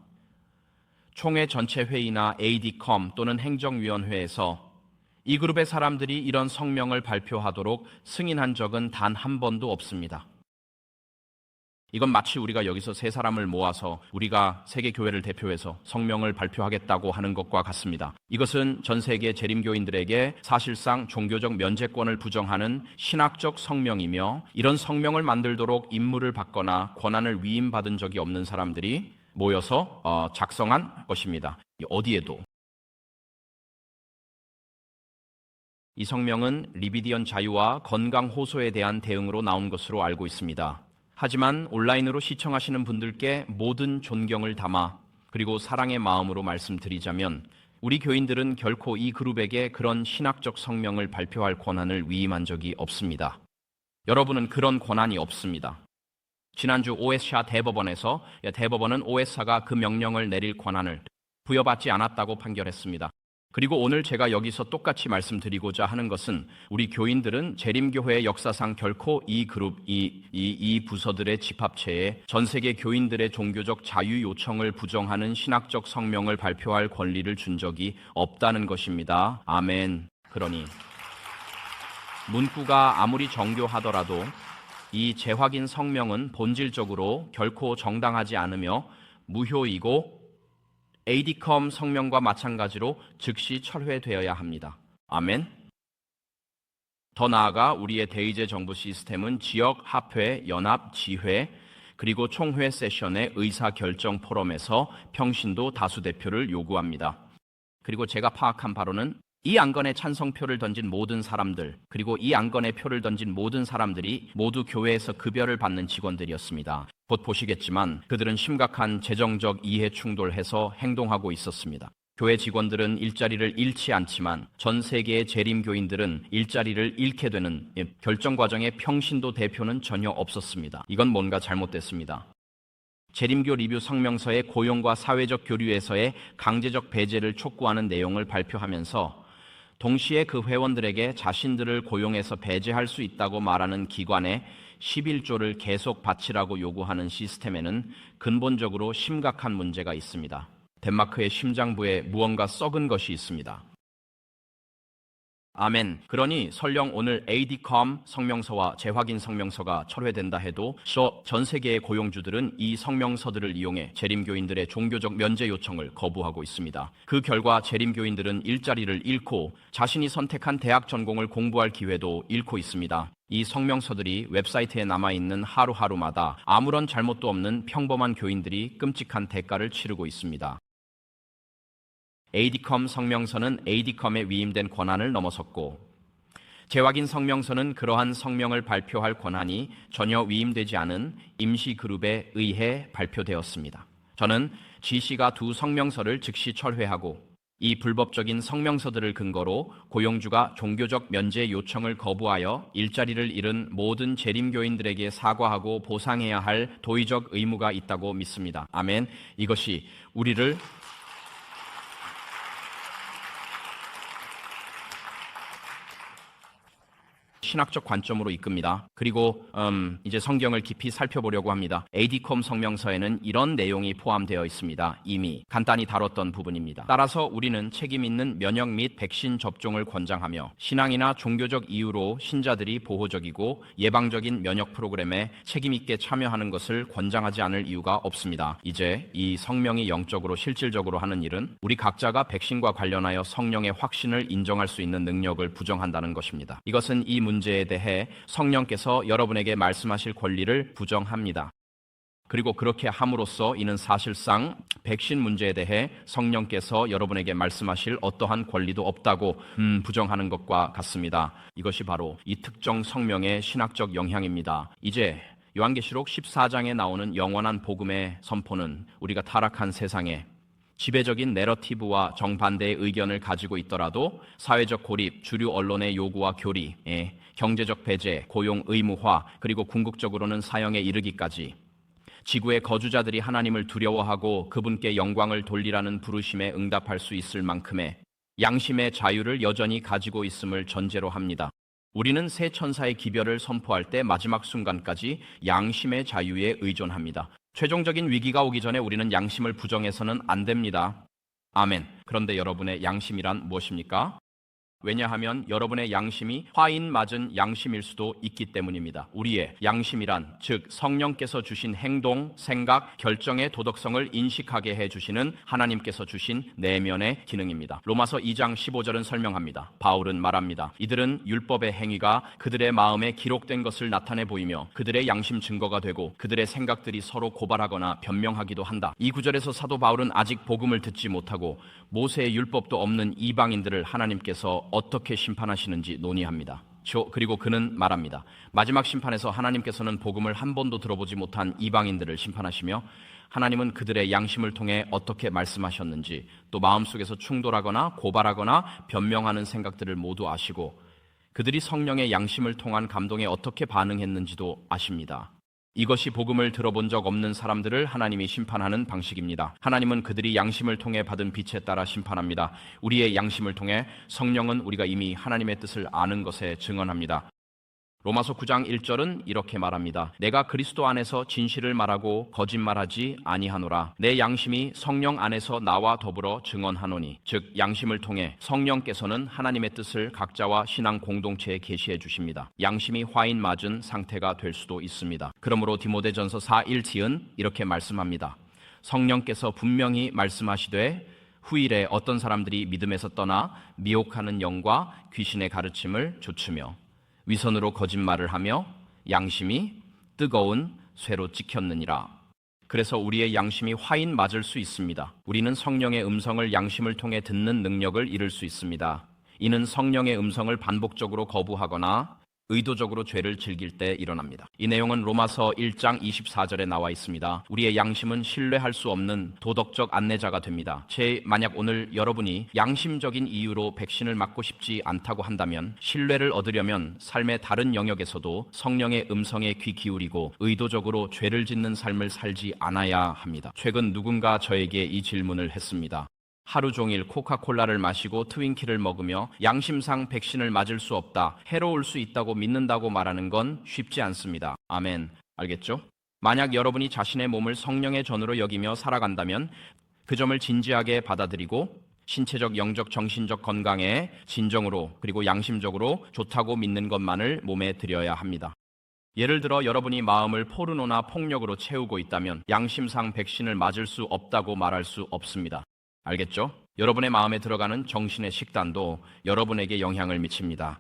B: 총회 전체 회의나 ADCOM 또는 행정위원회에서 이 그룹의 사람들이 이런 성명을 발표하도록 승인한 적은 단 한 번도 없습니다. 이건 마치 우리가 여기서 세 사람을 모아서 우리가 세계 교회를 대표해서 성명을 발표하겠다고 하는 것과 같습니다. 이것은 전 세계 재림교인들에게 사실상 종교적 면제권을 부정하는 신학적 성명이며, 이런 성명을 만들도록 임무를 받거나 권한을 위임받은 적이 없는 사람들이 모여서 작성한 것입니다. 어디에도. 이 성명은 리비디언 자유와 건강 호소에 대한 대응으로 나온 것으로 알고 있습니다. 하지만 온라인으로 시청하시는 분들께 모든 존경을 담아 그리고 사랑의 마음으로 말씀드리자면, 우리 교인들은 결코 이 그룹에게 그런 신학적 성명을 발표할 권한을 위임한 적이 없습니다. 여러분은 그런 권한이 없습니다. 지난주 OS사 대법원에서 대법원은 OS사가 그 명령을 내릴 권한을 부여받지 않았다고 판결했습니다. 그리고 오늘 제가 여기서 똑같이 말씀드리고자 하는 것은, 우리 교인들은 재림교회의 역사상 결코 이 그룹, 이 부서들의 집합체에 전 세계 교인들의 종교적 자유 요청을 부정하는 신학적 성명을 발표할 권리를 준 적이 없다는 것입니다. 아멘. 그러니 문구가 아무리 정교하더라도 이 재확인 성명은 본질적으로 결코 정당하지 않으며 무효이고, ADCOM 성명과 마찬가지로 즉시 철회되어야 합니다. 아멘. 더 나아가 우리의 대의제 정부 시스템은 지역 합회, 연합, 지회, 그리고 총회 세션의 의사결정 포럼에서 평신도 다수 대표를 요구합니다. 그리고 제가 파악한 바로는 이 안건에 찬성표를 던진 모든 사람들, 그리고 이 안건에 표를 던진 모든 사람들이 모두 교회에서 급여를 받는 직원들이었습니다. 곧 보시겠지만 그들은 심각한 재정적 이해 충돌해서 행동하고 있었습니다. 교회 직원들은 일자리를 잃지 않지만 전 세계의 재림교인들은 일자리를 잃게 되는 결정 과정에 평신도 대표는 전혀 없었습니다. 이건 뭔가 잘못됐습니다. 재림교 리뷰 성명서의 고용과 사회적 교류에서의 강제적 배제를 촉구하는 내용을 발표하면서 동시에 그 회원들에게 자신들을 고용해서 배제할 수 있다고 말하는 기관에 11조를 계속 바치라고 요구하는 시스템에는 근본적으로 심각한 문제가 있습니다. 덴마크의 심장부에 무언가 썩은 것이 있습니다. 아멘. 그러니 설령 오늘 ADCOM 성명서와 재확인 성명서가 철회된다 해도 전 세계의 고용주들은 이 성명서들을 이용해 재림교인들의 종교적 면제 요청을 거부하고 있습니다. 그 결과 재림교인들은 일자리를 잃고 자신이 선택한 대학 전공을 공부할 기회도 잃고 있습니다. 이 성명서들이 웹사이트에 남아있는 하루하루마다 아무런 잘못도 없는 평범한 교인들이 끔찍한 대가를 치르고 있습니다. ADCOM 성명서는 ADCOM에 위임된 권한을 넘어섰고, 재확인 성명서는 그러한 성명을 발표할 권한이 전혀 위임되지 않은 임시그룹에 의해 발표되었습니다. 저는 GC가 두 성명서를 즉시 철회하고 이 불법적인 성명서들을 근거로 고용주가 종교적 면제 요청을 거부하여 일자리를 잃은 모든 재림교인들에게 사과하고 보상해야 할 도의적 의무가 있다고 믿습니다. 아멘. 이것이 우리를 신학적 관점으로 이끕니다. 그리고 이제 성경을 깊이 살펴보려고 합니다. ADCOM 성명서에는 이런 내용이 포함되어 있습니다. 이미 간단히 다뤘던 부분입니다. 따라서 우리는 책임 있는 면역 및 백신 접종을 권장하며 신앙이나 종교적 이유로 신자들이 보호적이고 예방적인 면역 프로그램에 책임 있게 참여하는 것을 권장하지 않을 이유가 없습니다. 이제 이 성명이 영적으로 실질적으로 하는 일은 우리 각자가 백신과 관련하여 성령의 확신을 인정할 수 있는 능력을 부정한다는 것입니다. 이것은 이 문제에 대해 성령께서 여러분에게 말씀하실 권리를 부정합니다. 그리고 그렇게 함으로써 이는 사실상 백신 문제에 대해 성령께서 여러분에게 말씀하실 어떠한 권리도 없다고 부정하는 것과 같습니다. 이것이 바로 이 특정 성명의 신학적 영향입니다. 이제 요한계시록 14장에 나오는 영원한 복음의 선포는 우리가 타락한 세상에 지배적인 내러티브와 정반대의 의견을 가지고 있더라도 사회적 고립, 주류 언론의 요구와 교리, 경제적 배제, 고용 의무화, 그리고 궁극적으로는 사형에 이르기까지 지구의 거주자들이 하나님을 두려워하고 그분께 영광을 돌리라는 부르심에 응답할 수 있을 만큼의 양심의 자유를 여전히 가지고 있음을 전제로 합니다. 우리는 새 천사의 기별을 선포할 때 마지막 순간까지 양심의 자유에 의존합니다. 최종적인 위기가 오기 전에 우리는 양심을 부정해서는 안 됩니다. 아멘. 그런데 여러분의 양심이란 무엇입니까? 왜냐하면 여러분의 양심이 화인 맞은 양심일 수도 있기 때문입니다. 우리의 양심이란 즉 성령께서 주신 행동, 생각, 결정의 도덕성을 인식하게 해주시는 하나님께서 주신 내면의 기능입니다. 로마서 2장 15절은 설명합니다. 바울은 말합니다. 이들은 율법의 행위가 그들의 마음에 기록된 것을 나타내 보이며 그들의 양심 증거가 되고 그들의 생각들이 서로 고발하거나 변명하기도 한다. 이 구절에서 사도 바울은 아직 복음을 듣지 못하고 모세의 율법도 없는 이방인들을 하나님께서 어떻게 심판하시는지 논의합니다. 그리고 그는 말합니다. 마지막 심판에서 하나님께서는 복음을 한 번도 들어보지 못한 이방인들을 심판하시며 하나님은 그들의 양심을 통해 어떻게 말씀하셨는지 또 마음속에서 충돌하거나 고발하거나 변명하는 생각들을 모두 아시고 그들이 성령의 양심을 통한 감동에 어떻게 반응했는지도 아십니다. 이것이 복음을 들어본 적 없는 사람들을 하나님이 심판하는 방식입니다. 하나님은 그들이 양심을 통해 받은 빛에 따라 심판합니다. 우리의 양심을 통해 성령은 우리가 이미 하나님의 뜻을 아는 것에 증언합니다. 로마서 9장 1절은 이렇게 말합니다. 내가 그리스도 안에서 진실을 말하고 거짓말하지 아니하노라. 내 양심이 성령 안에서 나와 더불어 증언하노니 즉 양심을 통해 성령께서는 하나님의 뜻을 각자와 신앙 공동체에 계시해 주십니다. 양심이 화인 맞은 상태가 될 수도 있습니다. 그러므로 디모데전서 4:1티은 이렇게 말씀합니다. 성령께서 분명히 말씀하시되 후일에 어떤 사람들이 믿음에서 떠나 미혹하는 영과 귀신의 가르침을 좇으며 위선으로 거짓말을 하며 양심이 뜨거운 쇠로 찍혔느니라. 그래서 우리의 양심이 화인 맞을 수 있습니다. 우리는 성령의 음성을 양심을 통해 듣는 능력을 잃을 수 있습니다. 이는 성령의 음성을 반복적으로 거부하거나 의도적으로 죄를 즐길 때 일어납니다. 이 내용은 로마서 1장 24절에 나와 있습니다. 우리의 양심은 신뢰할 수 없는 도덕적 안내자가 됩니다. 만약 오늘 여러분이 양심적인 이유로 백신을 맞고 싶지 않다고 한다면 신뢰를 얻으려면 삶의 다른 영역에서도 성령의 음성에 귀 기울이고 의도적으로 죄를 짓는 삶을 살지 않아야 합니다. 최근 누군가 저에게 이 질문을 했습니다. 하루 종일 코카콜라를 마시고 트윈키를 먹으며 양심상 백신을 맞을 수 없다, 해로울 수 있다고 믿는다고 말하는 건 쉽지 않습니다. 아멘. 알겠죠? 만약 여러분이 자신의 몸을 성령의 전으로 여기며 살아간다면 그 점을 진지하게 받아들이고 신체적, 영적, 정신적 건강에 진정으로 그리고 양심적으로 좋다고 믿는 것만을 몸에 들여야 합니다. 예를 들어 여러분이 마음을 포르노나 폭력으로 채우고 있다면 양심상 백신을 맞을 수 없다고 말할 수 없습니다. 알겠죠? 여러분의 마음에 들어가는 정신의 식단도 여러분에게 영향을 미칩니다.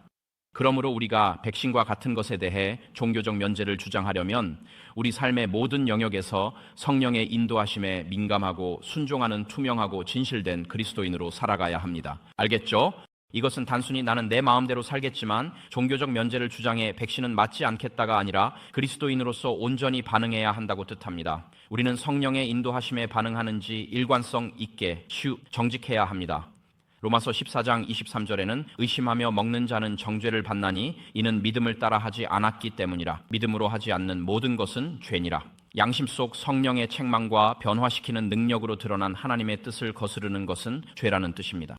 B: 그러므로 우리가 백신과 같은 것에 대해 종교적 면제를 주장하려면 우리 삶의 모든 영역에서 성령의 인도하심에 민감하고 순종하는 투명하고 진실된 그리스도인으로 살아가야 합니다. 알겠죠? 이것은 단순히 나는 내 마음대로 살겠지만 종교적 면제를 주장해 백신은 맞지 않겠다가 아니라 그리스도인으로서 온전히 반응해야 한다고 뜻합니다. 우리는 성령의 인도하심에 반응하는지 일관성 있게 정직해야 합니다. 로마서 14장 23절에는 의심하며 먹는 자는 정죄를 받나니 이는 믿음을 따라 하지 않았기 때문이라. 믿음으로 하지 않는 모든 것은 죄니라. 양심 속 성령의 책망과 변화시키는 능력으로 드러난 하나님의 뜻을 거스르는 것은 죄라는 뜻입니다.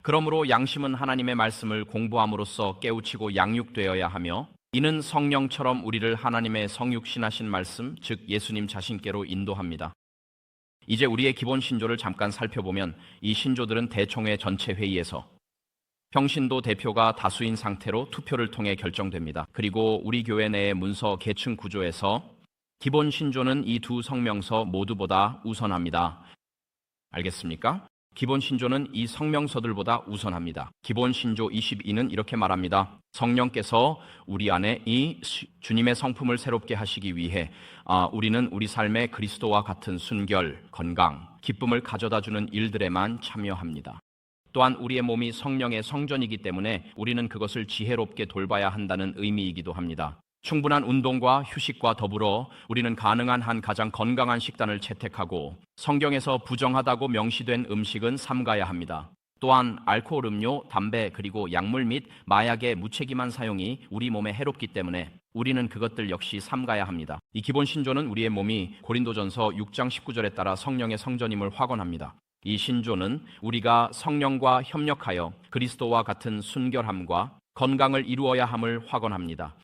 B: 그러므로 양심은 하나님의 말씀을 공부함으로써 깨우치고 양육되어야 하며 이는 성령처럼 우리를 하나님의 성육신하신 말씀, 즉 예수님 자신께로 인도합니다. 이제 우리의 기본 신조를 잠깐 살펴보면 이 신조들은 대총회 전체 회의에서 평신도 대표가 다수인 상태로 투표를 통해 결정됩니다. 그리고 우리 교회 내의 문서 계층 구조에서 기본 신조는 이 두 성명서 모두보다 우선합니다. 알겠습니까? 기본 신조는 이 성명서들보다 우선합니다. 기본 신조 22는 이렇게 말합니다. 성령께서 우리 안에 이 주님의 성품을 새롭게 하시기 위해 우리는 우리 삶의 그리스도와 같은 순결, 건강, 기쁨을 가져다주는 일들에만 참여합니다. 또한 우리의 몸이 성령의 성전이기 때문에 우리는 그것을 지혜롭게 돌봐야 한다는 의미이기도 합니다. 충분한 운동과 휴식과 더불어 우리는 가능한 한 가장 건강한 식단을 채택하고 성경에서 부정하다고 명시된 음식은 삼가야 합니다. 또한 알코올 음료, 담배 그리고 약물 및 마약의 무책임한 사용이 우리 몸에 해롭기 때문에 우리는 그것들 역시 삼가야 합니다. 이 기본 신조는 우리의 몸이 고린도전서 6장 19절에 따라 성령의 성전임을 확언합니다. 이 신조는 우리가 성령과 협력하여 그리스도와 같은 순결함과 건강을 이루어야 함을 확언합니다.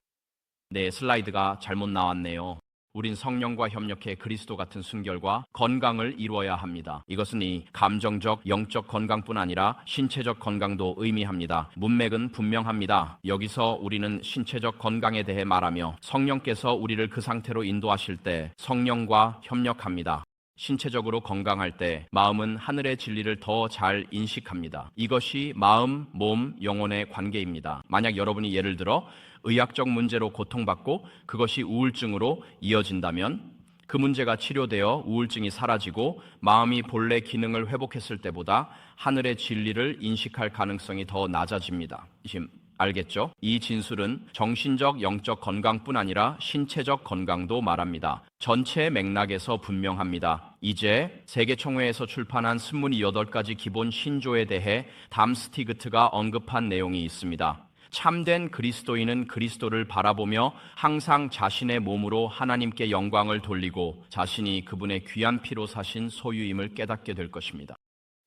B: 네, 슬라이드가 잘못 나왔네요. 우린 성령과 협력해 그리스도 같은 순결과 건강을 이루어야 합니다. 이것은 이 감정적, 영적 건강뿐 아니라 신체적 건강도 의미합니다. 문맥은 분명합니다. 여기서 우리는 신체적 건강에 대해 말하며 성령께서 우리를 그 상태로 인도하실 때 성령과 협력합니다. 신체적으로 건강할 때 마음은 하늘의 진리를 더 잘 인식합니다. 이것이 마음, 몸, 영혼의 관계입니다. 만약 여러분이 예를 들어 의학적 문제로 고통받고 그것이 우울증으로 이어진다면 그 문제가 치료되어 우울증이 사라지고 마음이 본래 기능을 회복했을 때보다 하늘의 진리를 인식할 가능성이 더 낮아집니다. 지금 알겠죠? 이 진술은 정신적, 영적 건강뿐 아니라 신체적 건강도 말합니다. 전체 맥락에서 분명합니다. 이제 세계총회에서 출판한 28가지 기본 신조에 대해 담스티그트가 언급한 내용이 있습니다. 참된 그리스도인은 그리스도를 바라보며 항상 자신의 몸으로 하나님께 영광을 돌리고 자신이 그분의 귀한 피로 사신 소유임을 깨닫게 될 것입니다.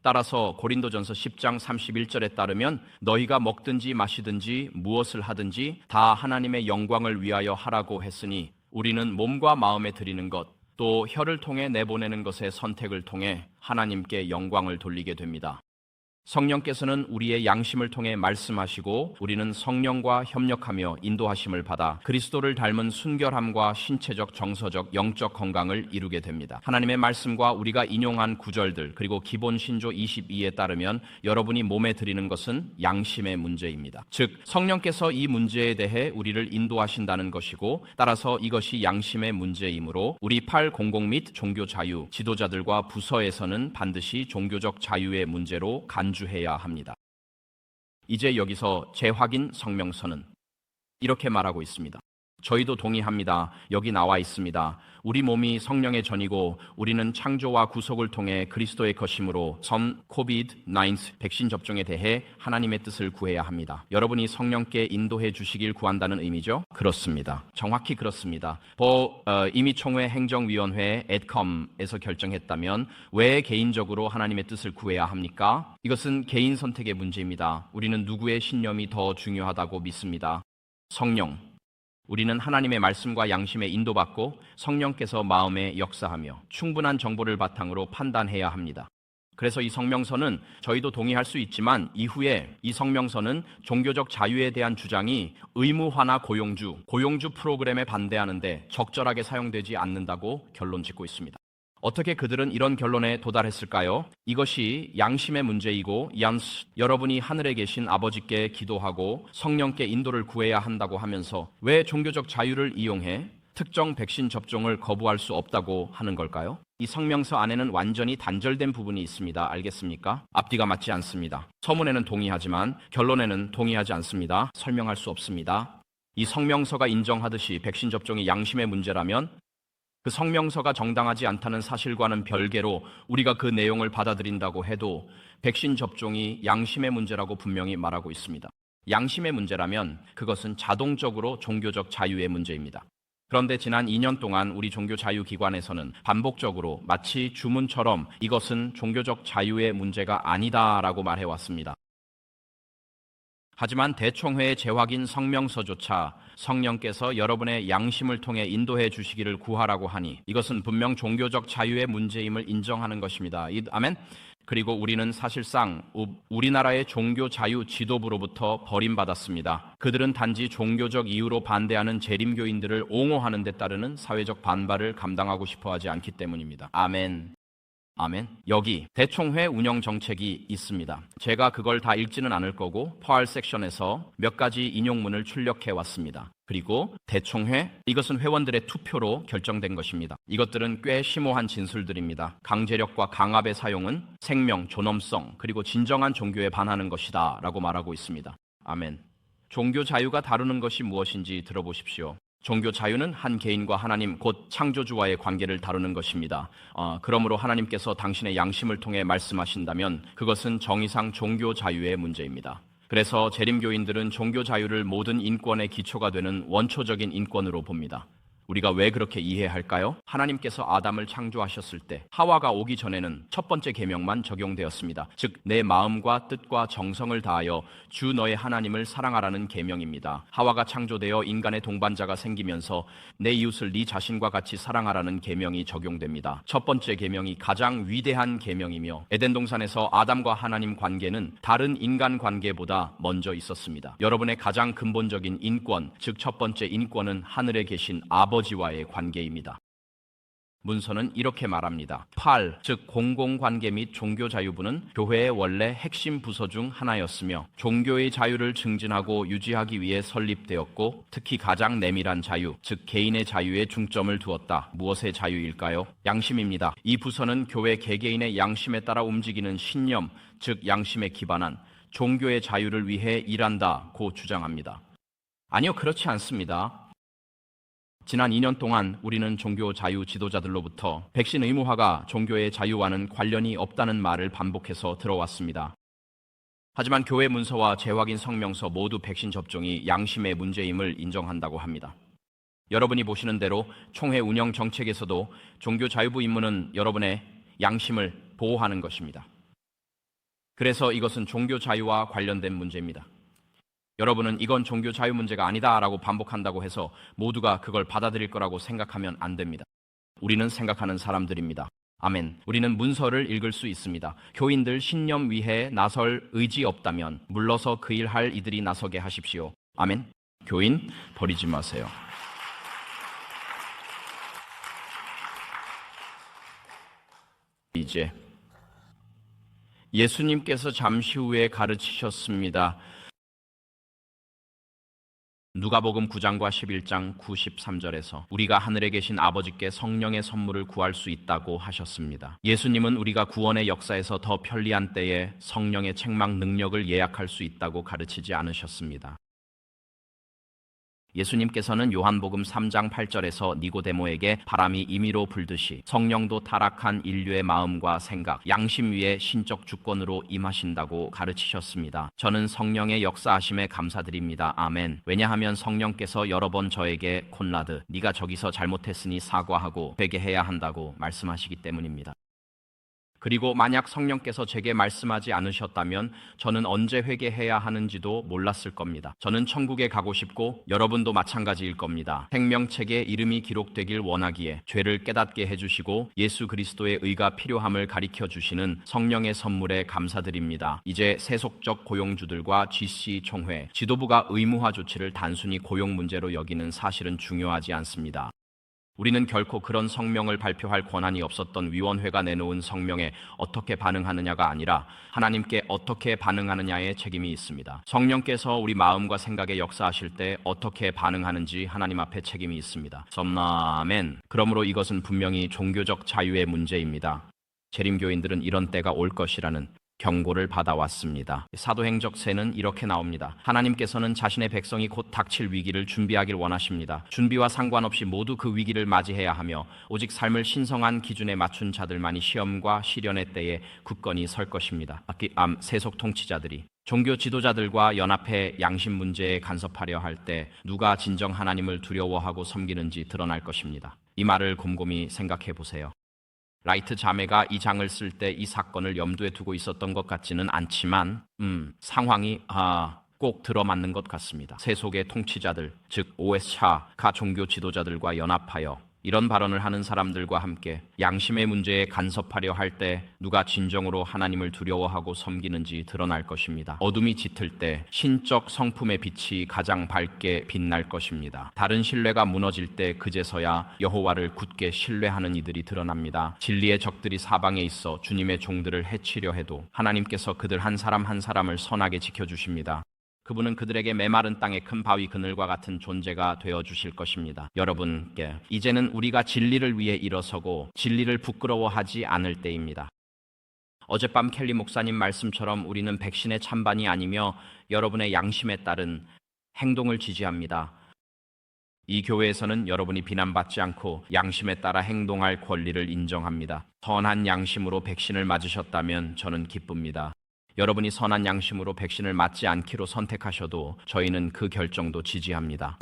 B: 따라서 고린도전서 10장 31절에 따르면 너희가 먹든지 마시든지 무엇을 하든지 다 하나님의 영광을 위하여 하라고 했으니 우리는 몸과 마음에 드리는 것 또 혀를 통해 내보내는 것의 선택을 통해 하나님께 영광을 돌리게 됩니다. 성령께서는 우리의 양심을 통해 말씀하시고 우리는 성령과 협력하며 인도하심을 받아 그리스도를 닮은 순결함과 신체적, 정서적, 영적 건강을 이루게 됩니다. 하나님의 말씀과 우리가 인용한 구절들 그리고 기본 신조 22에 따르면 여러분이 몸에 드리는 것은 양심의 문제입니다. 즉 성령께서 이 문제에 대해 우리를 인도하신다는 것이고 따라서 이것이 양심의 문제이므로 우리 800 및 종교 자유, 지도자들과 부서에서는 반드시 종교적 자유의 문제로 간주해야 합니다. 이제 여기서 재확인 성명서는 이렇게 말하고 있습니다. 저희도 동의합니다. 여기 나와 있습니다. 우리 몸이 성령의 전이고 우리는 창조와 구속을 통해 그리스도의 것이므로 전 코비드-19 백신 접종에 대해 하나님의 뜻을 구해야 합니다. 여러분이 성령께 인도해 주시길 구한다는 의미죠? 그렇습니다. 정확히 그렇습니다. 임의총회 행정위원회 에드컴에서 결정했다면 왜 개인적으로 하나님의 뜻을 구해야 합니까? 이것은 개인 선택의 문제입니다. 우리는 누구의 신념이 더 중요하다고 믿습니다. 성령. 우리는 하나님의 말씀과 양심에 인도받고 성령께서 마음에 역사하며 충분한 정보를 바탕으로 판단해야 합니다. 그래서 이 성명서는 저희도 동의할 수 있지만 이후에 이 성명서는 종교적 자유에 대한 주장이 의무화나 고용주 프로그램에 반대하는데 적절하게 사용되지 않는다고 결론 짓고 있습니다. 어떻게 그들은 이런 결론에 도달했을까요? 이것이 양심의 문제이고 여러분이 하늘에 계신 아버지께 기도하고 성령께 인도를 구해야 한다고 하면서 왜 종교적 자유를 이용해 특정 백신 접종을 거부할 수 없다고 하는 걸까요? 이 성명서 안에는 완전히 단절된 부분이 있습니다. 알겠습니까? 앞뒤가 맞지 않습니다. 서문에는 동의하지만 결론에는 동의하지 않습니다. 설명할 수 없습니다. 이 성명서가 인정하듯이 백신 접종이 양심의 문제라면 그 성명서가 정당하지 않다는 사실과는 별개로 우리가 그 내용을 받아들인다고 해도 백신 접종이 양심의 문제라고 분명히 말하고 있습니다. 양심의 문제라면 그것은 자동적으로 종교적 자유의 문제입니다. 그런데 지난 2년 동안 우리 종교자유기관에서는 반복적으로 마치 주문처럼 이것은 종교적 자유의 문제가 아니다라고 말해왔습니다. 하지만 대총회의 재확인 성명서조차 성령께서 여러분의 양심을 통해 인도해 주시기를 구하라고 하니 이것은 분명 종교적 자유의 문제임을 인정하는 것입니다. 아멘. 그리고 우리는 사실상 우리나라의 종교 자유 지도부로부터 버림받았습니다. 그들은 단지 종교적 이유로 반대하는 재림교인들을 옹호하는 데 따르는 사회적 반발을 감당하고 싶어하지 않기 때문입니다. 아멘. 아멘. 여기 대총회 운영 정책이 있습니다. 제가 그걸 다 읽지는 않을 거고 포알 섹션에서 몇 가지 인용문을 출력해 왔습니다. 그리고 대총회, 이것은 회원들의 투표로 결정된 것입니다. 이것들은 꽤 심오한 진술들입니다. 강제력과 강압의 사용은 생명, 존엄성, 그리고 진정한 종교에 반하는 것이다 라고 말하고 있습니다. 아멘. 종교 자유가 다루는 것이 무엇인지 들어보십시오. 종교 자유는 한 개인과 하나님 곧 창조주와의 관계를 다루는 것입니다. 그러므로 하나님께서 당신의 양심을 통해 말씀하신다면 그것은 정의상 종교 자유의 문제입니다. 그래서 재림교인들은 종교 자유를 모든 인권의 기초가 되는 원초적인 인권으로 봅니다. 우리가 왜 그렇게 이해할까요? 하나님께서 아담을 창조하셨을 때 하와가 오기 전에는 첫 번째 계명만 적용되었습니다. 즉 내 마음과 뜻과 정성을 다하여 주 너의 하나님을 사랑하라는 계명입니다. 하와가 창조되어 인간의 동반자가 생기면서 내 이웃을 네 자신과 같이 사랑하라는 계명이 적용됩니다. 첫 번째 계명이 가장 위대한 계명이며 에덴 동산에서 아담과 하나님 관계는 다른 인간 관계보다 먼저 있었습니다. 여러분의 가장 근본적인 인권, 즉 첫 번째 인권은 하늘에 계신 아버지와의 관계입니다. 문서는 이렇게 말합니다. 8, 즉 공공관계 및 종교자유부는 교회의 원래 핵심 부서 중 하나였으며 종교의 자유를 증진하고 유지하기 위해 설립되었고 특히 가장 내밀한 자유, 즉 개인의 자유에 중점을 두었다. 무엇의 자유일까요? 양심입니다. 이 부서는 교회 개개인의 양심에 따라 움직이는 신념, 즉 양심에 기반한 종교의 자유를 위해 일한다고 주장합니다. 아니요, 그렇지 않습니다. 지난 2년 동안 우리는 종교 자유 지도자들로부터 백신 의무화가 종교의 자유와는 관련이 없다는 말을 반복해서 들어왔습니다. 하지만 교회 문서와 재확인 성명서 모두 백신 접종이 양심의 문제임을 인정한다고 합니다. 여러분이 보시는 대로 총회 운영 정책에서도 종교 자유부 임무는 여러분의 양심을 보호하는 것입니다. 그래서 이것은 종교 자유와 관련된 문제입니다. 여러분은 이건 종교 자유 문제가 아니다라고 반복한다고 해서 모두가 그걸 받아들일 거라고 생각하면 안 됩니다. 우리는 생각하는 사람들입니다. 아멘. 우리는 문서를 읽을 수 있습니다. 교인들 신념 위에 나설 의지 없다면 물러서 그 일 할 이들이 나서게 하십시오. 아멘. 교인 버리지 마세요. 이제 예수님께서 잠시 후에 가르치셨습니다. 누가복음 9장과 11장 93절에서 우리가 하늘에 계신 아버지께 성령의 선물을 구할 수 있다고 하셨습니다. 예수님은 우리가 구원의 역사에서 더 편리한 때에 성령의 책망 능력을 예약할 수 있다고 가르치지 않으셨습니다. 예수님께서는 요한복음 3장 8절에서 니고데모에게 바람이 임의로 불듯이 성령도 타락한 인류의 마음과 생각, 양심 위에 신적 주권으로 임하신다고 가르치셨습니다. 저는 성령의 역사하심에 감사드립니다. 아멘. 왜냐하면 성령께서 여러 번 저에게 콘라드, 네가 저기서 잘못했으니 사과하고 회개해야 한다고 말씀하시기 때문입니다. 그리고 만약 성령께서 제게 말씀하지 않으셨다면 저는 언제 회개해야 하는지도 몰랐을 겁니다. 저는 천국에 가고 싶고 여러분도 마찬가지일 겁니다. 생명책에 이름이 기록되길 원하기에 죄를 깨닫게 해주시고 예수 그리스도의 의가 필요함을 가리켜 주시는 성령의 선물에 감사드립니다. 이제 세속적 고용주들과 GC 총회, 지도부가 의무화 조치를 단순히 고용 문제로 여기는 사실은 중요하지 않습니다. 우리는 결코 그런 성명을 발표할 권한이 없었던 위원회가 내놓은 성명에 어떻게 반응하느냐가 아니라 하나님께 어떻게 반응하느냐에 책임이 있습니다. 성령께서 우리 마음과 생각에 역사하실 때 어떻게 반응하는지 하나님 앞에 책임이 있습니다. 아멘. 그러므로 이것은 분명히 종교적 자유의 문제입니다. 재림교인들은 이런 때가 올 것이라는 경고를 받아왔습니다. 사도행적세는 이렇게 나옵니다. 하나님께서는 자신의 백성이 곧 닥칠 위기를 준비하길 원하십니다. 준비와 상관없이 모두 그 위기를 맞이해야 하며 오직 삶을 신성한 기준에 맞춘 자들만이 시험과 시련의 때에 굳건히 설 것입니다. 세속 통치자들이 종교 지도자들과 연합해 양심 문제에 간섭하려 할 때 누가 진정 하나님을 두려워하고 섬기는지 드러날 것입니다. 이 말을 곰곰이 생각해 보세요. 라이트 자매가 이 장을 쓸 때 이 사건을 염두에 두고 있었던 것 같지는 않지만 상황이 꼭 들어맞는 것 같습니다. 세속의 통치자들, 즉 OS샤가 종교 지도자들과 연합하여 이런 발언을 하는 사람들과 함께 양심의 문제에 간섭하려 할 때 누가 진정으로 하나님을 두려워하고 섬기는지 드러날 것입니다. 어둠이 짙을 때 신적 성품의 빛이 가장 밝게 빛날 것입니다. 다른 신뢰가 무너질 때 그제서야 여호와를 굳게 신뢰하는 이들이 드러납니다. 진리의 적들이 사방에 있어 주님의 종들을 해치려 해도 하나님께서 그들 한 사람 한 사람을 선하게 지켜주십니다. 그분은 그들에게 메마른 땅의 큰 바위 그늘과 같은 존재가 되어주실 것입니다. 여러분께 이제는 우리가 진리를 위해 일어서고 진리를 부끄러워하지 않을 때입니다. 어젯밤 켈리 목사님 말씀처럼 우리는 백신의 찬반이 아니며 여러분의 양심에 따른 행동을 지지합니다. 이 교회에서는 여러분이 비난받지 않고 양심에 따라 행동할 권리를 인정합니다. 선한 양심으로 백신을 맞으셨다면 저는 기쁩니다. 여러분이 선한 양심으로 백신을 맞지 않기로 선택하셔도 저희는 그 결정도 지지합니다.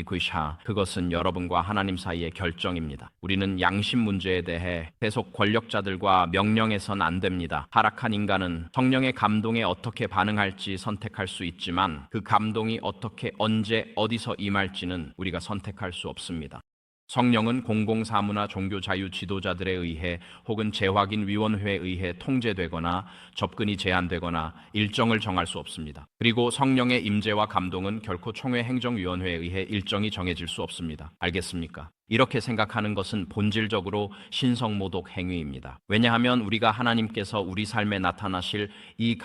B: 그것은 여러분과 하나님 사이의 결정입니다. 우리는 양심 문제에 대해 계속 권력자들과 명령해선 안 됩니다. 타락한 인간은 성령의 감동에 어떻게 반응할지 선택할 수 있지만 그 감동이 어떻게 언제 어디서 임할지는 우리가 선택할 수 없습니다. 성령은 공공사무나 종교자유 지도자들에 의해 혹은 재확인 위원회에 의해 통제되거나 접근이 제한되거나 일정을 정할 수 없습니다. 그리고 성령의 임재와 감동은 결코 총회 행정위원회에 의해 일정이 정해질 수 없습니다. 알겠습니까? 이렇게 생각하는 것은 본질적으로 신성모독 행위입니다. 왜냐하면 우리가 하나님께서 우리 삶에 나타나실 이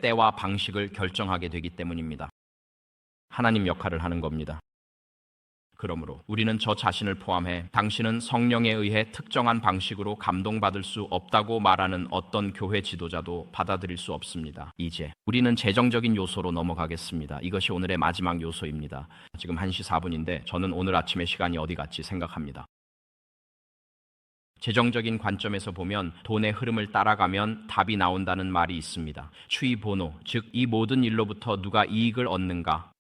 B: 때와 방식을 결정하게 되기 때문입니다. 하나님 역할을 하는 겁니다. 그러므로 우리는 저 자신을 포함해 당신은 성령에 의해 특정한 방식으로 감동받을 수 없다고 말하는 어떤 교회 지도자도 받아들일 수 없습니다. 이제 우리는 재정적인 요소로 넘어가겠습니다. 이것이 오늘의 마지막 요소입니다. 지금 1시 4분인데 저는 오늘 아침에 시간이 어디 갔지 생각합니다. 재정적인 관점에서 보면 돈의 흐름을 따라가면 답이 나온다는 말이 있습니다. 추이 보노, 즉 이 모든 일로부터 누가 이익을 얻는가?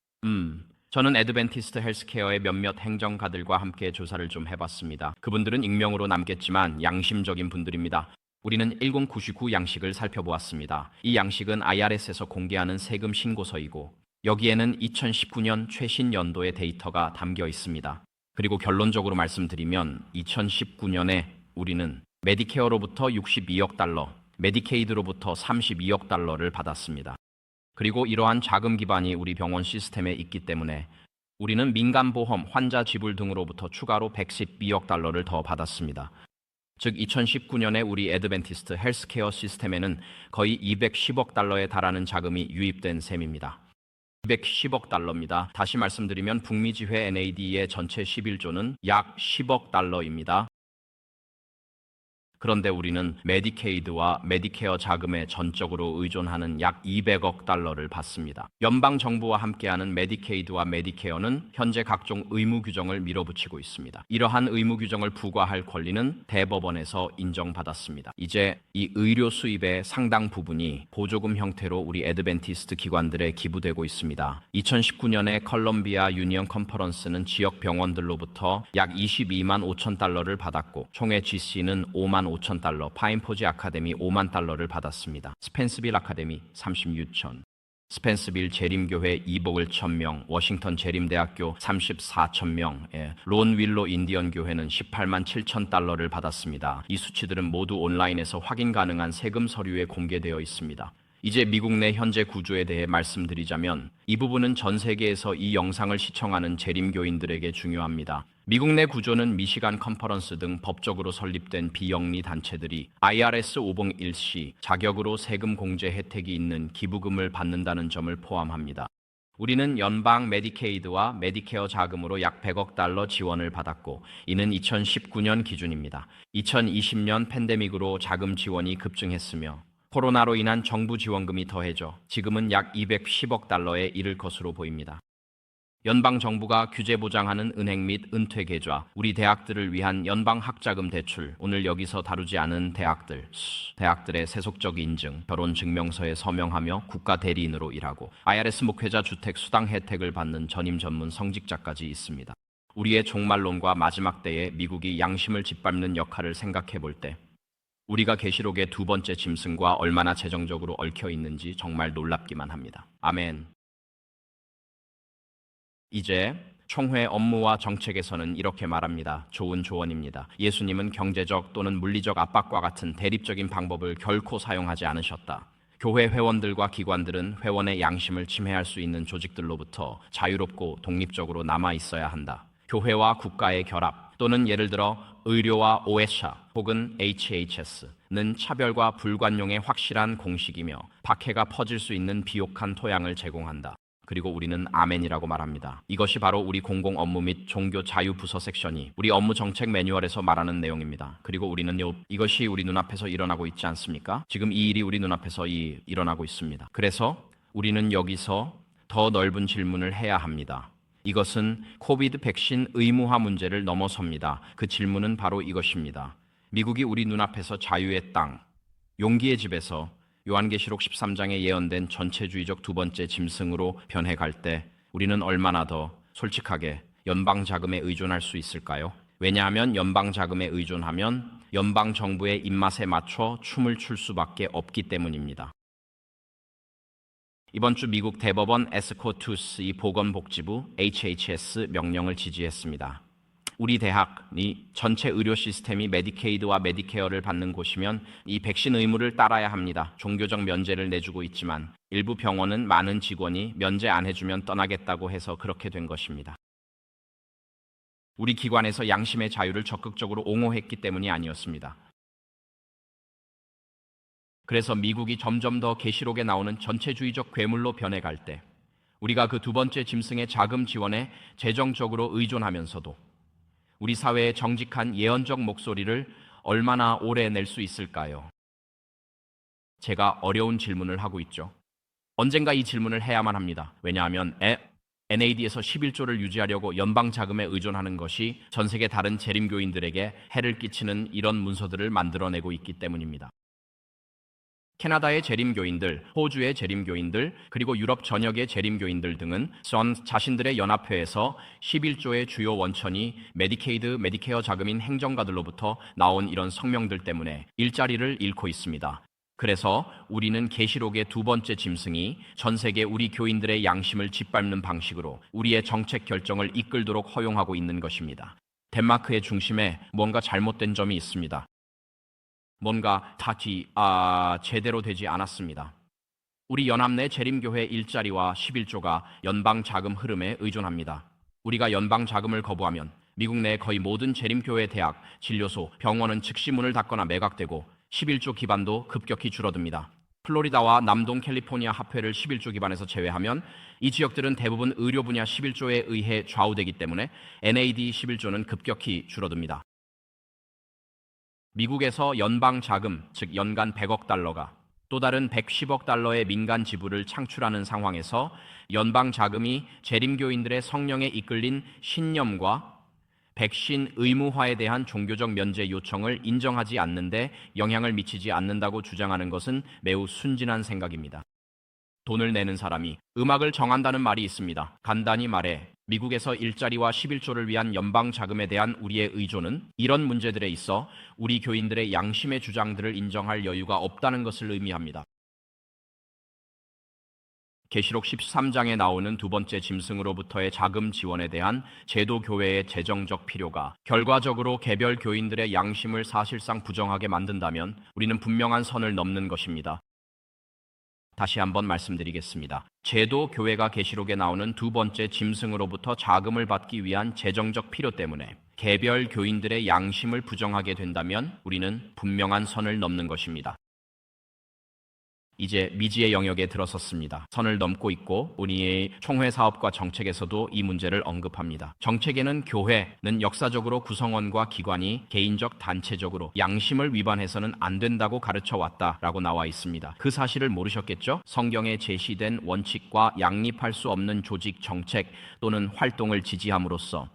B: 저는 애드벤티스트 헬스케어의 몇몇 행정가들과 함께 조사를 좀 해봤습니다. 그분들은 익명으로 남겠지만 양심적인 분들입니다. 우리는 1099 양식을 살펴보았습니다. 이 양식은 IRS에서 공개하는 세금 신고서이고 여기에는 2019년 최신 연도의 데이터가 담겨 있습니다. 그리고 결론적으로 말씀드리면 2019년에 우리는 메디케어로부터 62억 달러, 메디케이드로부터 32억 달러를 받았습니다. 그리고 이러한 자금 기반이 우리 병원 시스템에 있기 때문에 우리는 민간보험, 환자 지불 등으로부터 추가로 112억 달러를 더 받았습니다. 즉 2019년에 우리 애드벤티스트 헬스케어 시스템에는 거의 210억 달러에 달하는 자금이 유입된 셈입니다. 210억 달러입니다. 다시 말씀드리면 북미지회 NAD의 전체 11조는 약 10억 달러입니다. 그런데 우리는 메디케이드와 메디케어 자금에 전적으로 의존하는 약 200억 달러를 받습니다. 연방정부와 함께하는 메디케이드와 메디케어는 현재 각종 의무 규정을 밀어붙이고 있습니다. 이러한 의무 규정을 부과할 권리는 대법원에서 인정받았습니다. 이제 이 의료 수입의 상당 부분이 보조금 형태로 우리 애드벤티스트 기관들에 기부되고 있습니다. 2019년에 컬럼비아 유니언 컨퍼런스는 지역 병원들로부터 약 22만 5천 달러를 받았고 총회 GC는 5만 5천 달러, 파인포지 아카데미 5만 달러를 받았습니다. 스펜스빌 아카데미 36천, 스펜스빌 재림교회 이복을 1000명, 워싱턴 재림대학교 34,000명, 론윌로 인디언 교회는 18만 7천 달러를 받았습니다. 이 수치들은 모두 온라인에서 확인 가능한 세금 서류에 공개되어 있습니다. 이제 미국 내 현재 구조에 대해 말씀드리자면 이 부분은 전 세계에서 이 영상을 시청하는 재림교인들에게 중요합니다. 미국 내 구조는 미시간 컨퍼런스 등 법적으로 설립된 비영리 단체들이 IRS 501시 자격으로 세금 공제 혜택이 있는 기부금을 받는다는 점을 포함합니다. 우리는 연방 메디케이드와 메디케어 자금으로 약 100억 달러 지원을 받았고 이는 2019년 기준입니다. 2020년 팬데믹으로 자금 지원이 급증했으며 코로나로 인한 정부 지원금이 더해져 지금은 약 210억 달러에 이를 것으로 보입니다. 연방 정부가 규제 보장하는 은행 및 은퇴 계좌, 우리 대학들을 위한 연방 학자금 대출, 오늘 여기서 다루지 않은 대학들의 세속적 인증, 결혼 증명서에 서명하며 국가 대리인으로 일하고 IRS 목회자 주택 수당 혜택을 받는 전임 전문 성직자까지 있습니다. 우리의 종말론과 마지막 때에 미국이 양심을 짓밟는 역할을 생각해 볼 때 우리가 계시록의 두 번째 짐승과 얼마나 재정적으로 얽혀 있는지 정말 놀랍기만 합니다. 아멘. 이제 총회 업무와 정책에서는 이렇게 말합니다. 좋은 조언입니다. 예수님은 경제적 또는 물리적 압박과 같은 대립적인 방법을 결코 사용하지 않으셨다. 교회 회원들과 기관들은 회원의 양심을 침해할 수 있는 조직들로부터 자유롭고 독립적으로 남아 있어야 한다. 교회와 국가의 결합 또는 예를 들어 의료와 OSHA 혹은 HHS는 차별과 불관용의 확실한 공식이며 박해가 퍼질 수 있는 비옥한 토양을 제공한다. 그리고 우리는 아멘이라고 말합니다. 이것이 바로 우리 공공 업무 및 종교 자유 부서 섹션이 우리 업무 정책 매뉴얼에서 말하는 내용입니다. 그리고 우리는요, 이것이 우리 눈앞에서 일어나고 있지 않습니까? 지금 이 일이 우리 눈앞에서 일어나고 있습니다. 그래서 우리는 여기서 더 넓은 질문을 해야 합니다. 이것은 코비드 백신 의무화 문제를 넘어섭니다. 그 질문은 바로 이것입니다. 미국이 우리 눈앞에서 자유의 땅, 용기의 집에서 요한계시록 13장에 예언된 전체주의적 두 번째 짐승으로 변해갈 때 우리는 얼마나 더 솔직하게 연방 자금에 의존할 수 있을까요? 왜냐하면 연방 자금에 의존하면 연방 정부의 입맛에 맞춰 춤을 출 수밖에 없기 때문입니다. 이번 주 미국 대법원 에스코투스 이 보건복지부 HHS 명령을 지지했습니다. 우리 대학이 전체 의료 시스템이 메디케이드와 메디케어를 받는 곳이면 이 백신 의무를 따라야 합니다. 종교적 면제를 내주고 있지만 일부 병원은 많은 직원이 면제 안 해주면 떠나겠다고 해서 그렇게 된 것입니다. 우리 기관에서 양심의 자유를 적극적으로 옹호했기 때문이 아니었습니다. 그래서 미국이 점점 더 계시록에 나오는 전체주의적 괴물로 변해갈 때 우리가 그 두 번째 짐승의 자금 지원에 재정적으로 의존하면서도 우리 사회의 정직한 예언적 목소리를 얼마나 오래 낼 수 있을까요? 제가 어려운 질문을 하고 있죠. 언젠가 이 질문을 해야만 합니다. 왜냐하면 NAD에서 11조를 유지하려고 연방 자금에 의존하는 것이 전 세계 다른 재림교인들에게 해를 끼치는 이런 문서들을 만들어내고 있기 때문입니다. 캐나다의 재림교인들, 호주의 재림교인들, 그리고 유럽 전역의 재림교인들 등은 자신들의 연합회에서 11조의 주요 원천이 메디케이드, 메디케어 자금인 행정가들로부터 나온 이런 성명들 때문에 일자리를 잃고 있습니다. 그래서 우리는 계시록의 두 번째 짐승이 전 세계 우리 교인들의 양심을 짓밟는 방식으로 우리의 정책 결정을 이끌도록 허용하고 있는 것입니다. 덴마크의 중심에 뭔가 잘못된 점이 있습니다. 뭔가 제대로 되지 않았습니다. 우리 연합 내 재림교회 일자리와 11조가 연방 자금 흐름에 의존합니다. 우리가 연방 자금을 거부하면 미국 내 거의 모든 재림교회 대학, 진료소, 병원은 즉시 문을 닫거나 매각되고 11조 기반도 급격히 줄어듭니다. 플로리다와 남동 캘리포니아 합회를 11조 기반에서 제외하면 이 지역들은 대부분 의료 분야 11조에 의해 좌우되기 때문에 NAD 11조는 급격히 줄어듭니다. 미국에서 연방 자금, 즉 연간 100억 달러가 또 다른 110억 달러의 민간 지불을 창출하는 상황에서 연방 자금이 재림교인들의 성령에 이끌린 신념과 백신 의무화에 대한 종교적 면제 요청을 인정하지 않는데 영향을 미치지 않는다고 주장하는 것은 매우 순진한 생각입니다. 돈을 내는 사람이 음악을 정한다는 말이 있습니다. 간단히 말해 미국에서 일자리와 11조를 위한 연방 자금에 대한 우리의 의존은 이런 문제들에 있어 우리 교인들의 양심의 주장들을 인정할 여유가 없다는 것을 의미합니다. 계시록 13장에 나오는 두 번째 짐승으로부터의 자금 지원에 대한 제도 교회의 재정적 필요가 결과적으로 개별 교인들의 양심을 사실상 부정하게 만든다면 우리는 분명한 선을 넘는 것입니다. 다시 한번 말씀드리겠습니다. 제도 교회가 계시록에 나오는 두 번째 짐승으로부터 자금을 받기 위한 재정적 필요 때문에 개별 교인들의 양심을 부정하게 된다면 우리는 분명한 선을 넘는 것입니다. 이제 미지의 영역에 들어섰습니다. 선을 넘고 있고 우리의 총회 사업과 정책에서도 이 문제를 언급합니다. 정책에는 교회는 역사적으로 구성원과 기관이 개인적 단체적으로 양심을 위반해서는 안 된다고 가르쳐 왔다라고 나와 있습니다. 그 사실을 모르셨겠죠? 성경에 제시된 원칙과 양립할 수 없는 조직, 정책 또는 활동을 지지함으로써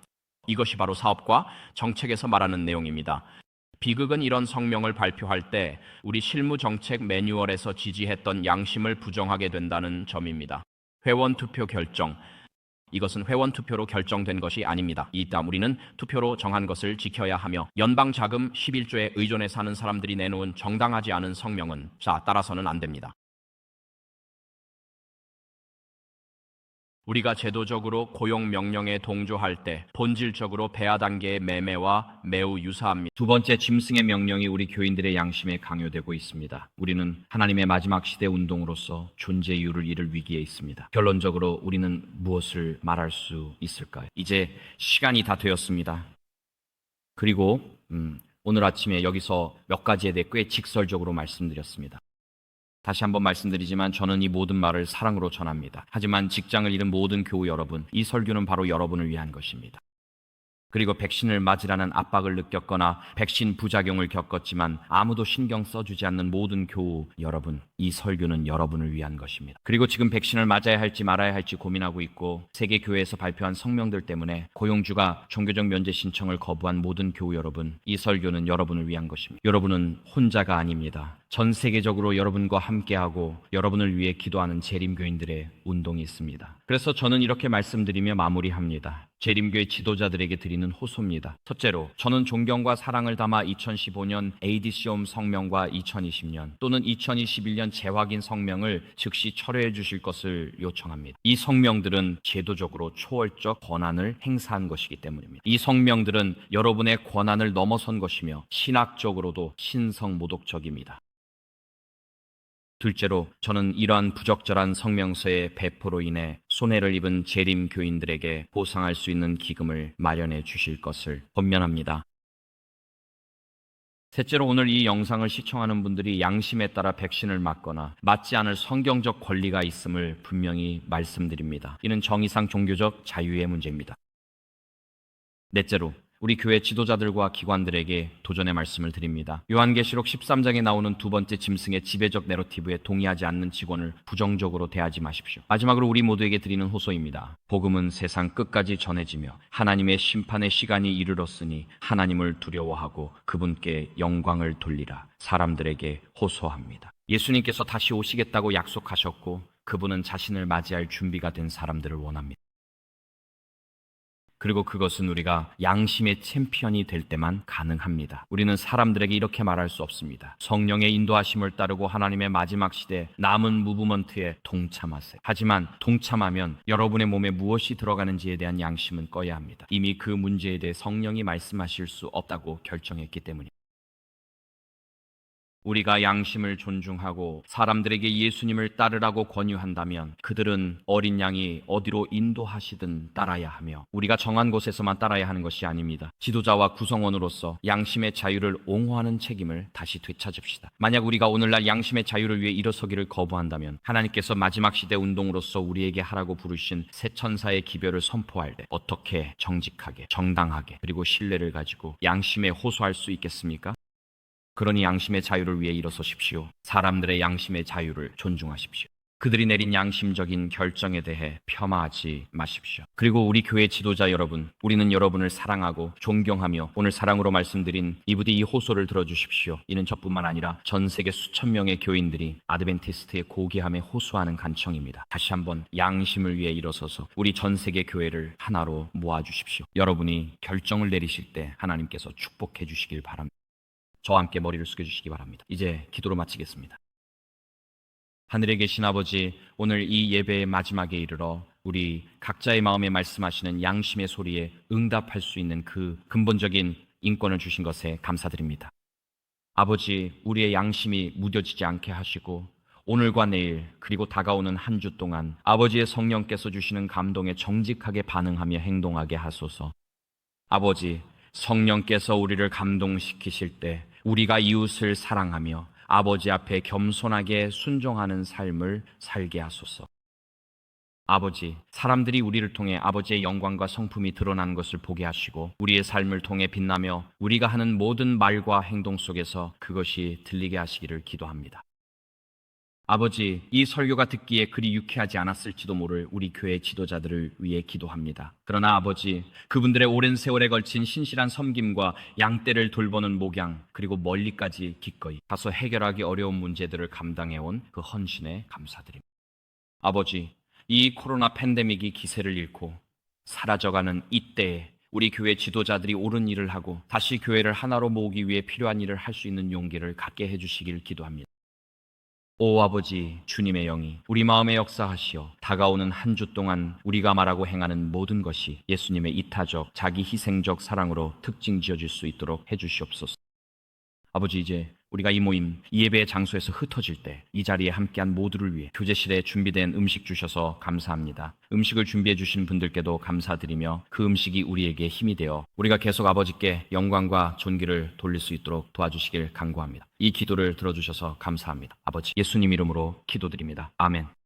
B: 이것이 바로 사업과 정책에서 말하는 내용입니다. 비극은 이런 성명을 발표할 때 우리 실무정책 매뉴얼에서 지지했던 양심을 부정하게 된다는 점입니다. 회원 투표 결정. 이것은 회원 투표로 결정된 것이 아닙니다. 이따 우리는 투표로 정한 것을 지켜야 하며 연방 자금 11조에 의존해 사는 사람들이 내놓은 정당하지 않은 성명은 따라서는 안 됩니다. 우리가 제도적으로 고용 명령에 동조할 때 본질적으로 배아 단계의 매매와 매우 유사합니다.
A: 두 번째 짐승의 명령이 우리 교인들의 양심에 강요되고 있습니다. 우리는 하나님의 마지막 시대 운동으로서 존재 이유를 잃을 위기에 있습니다. 결론적으로 우리는 무엇을 말할 수 있을까요? 이제 시간이 다 되었습니다. 그리고 오늘 아침에 여기서 몇 가지에 대해 꽤 직설적으로 말씀드렸습니다. 다시 한번 말씀드리지만 저는 이 모든 말을 사랑으로 전합니다. 하지만 직장을 잃은 모든 교우 여러분, 이 설교는 바로 여러분을 위한 것입니다. 그리고 백신을 맞으라는 압박을 느꼈거나 백신 부작용을 겪었지만 아무도 신경 써주지 않는 모든 교우 여러분, 이 설교는 여러분을 위한 것입니다. 그리고 지금 백신을 맞아야 할지 말아야 할지 고민하고 있고 세계 교회에서 발표한 성명들 때문에 고용주가 종교적 면제 신청을 거부한 모든 교우 여러분, 이 설교는 여러분을 위한 것입니다. 여러분은 혼자가 아닙니다. 전 세계적으로 여러분과 함께하고 여러분을 위해 기도하는 재림교인들의 운동이 있습니다. 그래서 저는 이렇게 말씀드리며 마무리합니다. 재림교회 지도자들에게 드리는 호소입니다. 첫째로, 저는 존경과 사랑을 담아 2015년 ADC홈 성명과 2020년 또는 2021년 재확인 성명을 즉시 철회해 주실 것을 요청합니다. 이 성명들은 제도적으로 초월적 권한을 행사한 것이기 때문입니다. 이 성명들은 여러분의 권한을 넘어선 것이며 신학적으로도 신성모독적입니다. 둘째로, 저는 이러한 부적절한 성명서의 배포로 인해 손해를 입은 재림 교인들에게 보상할 수 있는 기금을 마련해 주실 것을 권면합니다. 셋째로, 오늘 이 영상을 시청하는 분들이 양심에 따라 백신을 맞거나 맞지 않을 성경적 권리가 있음을 분명히 말씀드립니다. 이는 정의상 종교적 자유의 문제입니다. 넷째로, 우리 교회 지도자들과 기관들에게 도전의 말씀을 드립니다. 요한계시록 13장에 나오는 두 번째 짐승의 지배적 내러티브에 동의하지 않는 직원을 부정적으로 대하지 마십시오. 마지막으로 우리 모두에게 드리는 호소입니다. 복음은 세상 끝까지 전해지며 하나님의 심판의 시간이 이르렀으니 하나님을 두려워하고 그분께 영광을 돌리라. 사람들에게 호소합니다. 예수님께서 다시 오시겠다고 약속하셨고 그분은 자신을 맞이할 준비가 된 사람들을 원합니다. 그리고 그것은 우리가 양심의 챔피언이 될 때만 가능합니다. 우리는 사람들에게 이렇게 말할 수 없습니다. 성령의 인도하심을 따르고 하나님의 마지막 시대 남은 무브먼트에 동참하세요. 하지만 동참하면 여러분의 몸에 무엇이 들어가는지에 대한 양심은 꺼야 합니다. 이미 그 문제에 대해 성령이 말씀하실 수 없다고 결정했기 때문입니다. 우리가 양심을 존중하고 사람들에게 예수님을 따르라고 권유한다면 그들은 어린 양이 어디로 인도하시든 따라야 하며 우리가 정한 곳에서만 따라야 하는 것이 아닙니다. 지도자와 구성원으로서 양심의 자유를 옹호하는 책임을 다시 되찾읍시다. 만약 우리가 오늘날 양심의 자유를 위해 일어서기를 거부한다면 하나님께서 마지막 시대 운동으로서 우리에게 하라고 부르신 새 천사의 기별을 선포할 때 어떻게 정직하게, 정당하게, 그리고 신뢰를 가지고 양심에 호소할 수 있겠습니까? 그러니 양심의 자유를 위해 일어서십시오. 사람들의 양심의 자유를 존중하십시오. 그들이 내린 양심적인 결정에 대해 폄하하지 마십시오. 그리고 우리 교회 지도자 여러분, 우리는 여러분을 사랑하고 존경하며 오늘 사랑으로 말씀드린 이 부디 이 호소를 들어주십시오. 이는 저뿐만 아니라 전 세계 수천 명의 교인들이 아드벤티스트의 고귀함에 호소하는 간청입니다. 다시 한번 양심을 위해 일어서서 우리 전 세계 교회를 하나로 모아주십시오. 여러분이 결정을 내리실 때 하나님께서 축복해 주시길 바랍니다. 저와 함께 머리를 숙여주시기 바랍니다. 이제 기도로 마치겠습니다. 하늘에 계신 아버지, 오늘 이 예배의 마지막에 이르러 우리 각자의 마음에 말씀하시는 양심의 소리에 응답할 수 있는 그 근본적인 인권을 주신 것에 감사드립니다. 아버지, 우리의 양심이 무뎌지지 않게 하시고 오늘과 내일 그리고 다가오는 한 주 동안 아버지의 성령께서 주시는 감동에 정직하게 반응하며 행동하게 하소서. 아버지, 성령께서 우리를 감동시키실 때 우리가 이웃을 사랑하며 아버지 앞에 겸손하게 순종하는 삶을 살게 하소서. 아버지, 사람들이 우리를 통해 아버지의 영광과 성품이 드러나는 것을 보게 하시고 우리의 삶을 통해 빛나며 우리가 하는 모든 말과 행동 속에서 그것이 들리게 하시기를 기도합니다. 아버지, 이 설교가 듣기에 그리 유쾌하지 않았을지도 모를 우리 교회 지도자들을 위해 기도합니다. 그러나 아버지, 그분들의 오랜 세월에 걸친 신실한 섬김과 양떼를 돌보는 목양, 그리고 멀리까지 기꺼이 가서 해결하기 어려운 문제들을 감당해온 그 헌신에 감사드립니다. 아버지, 이 코로나 팬데믹이 기세를 잃고 사라져가는 이때에 우리 교회 지도자들이 옳은 일을 하고 다시 교회를 하나로 모으기 위해 필요한 일을 할 수 있는 용기를 갖게 해주시길 기도합니다. 오 아버지, 주님의 영이 우리 마음에 역사하시어 다가오는 한 주 동안 우리가 말하고 행하는 모든 것이 예수님의 이타적, 자기 희생적 사랑으로 특징 지어질 수 있도록 해주시옵소서. 아버지, 이제 우리가 이 모임, 이 예배의 장소에서 흩어질 때 이 자리에 함께한 모두를 위해 교제실에 준비된 음식 주셔서 감사합니다. 음식을 준비해 주신 분들께도 감사드리며 그 음식이 우리에게 힘이 되어 우리가 계속 아버지께 영광과 존귀를 돌릴 수 있도록 도와주시길 간구합니다. 이 기도를 들어주셔서 감사합니다. 아버지, 예수님 이름으로 기도드립니다. 아멘.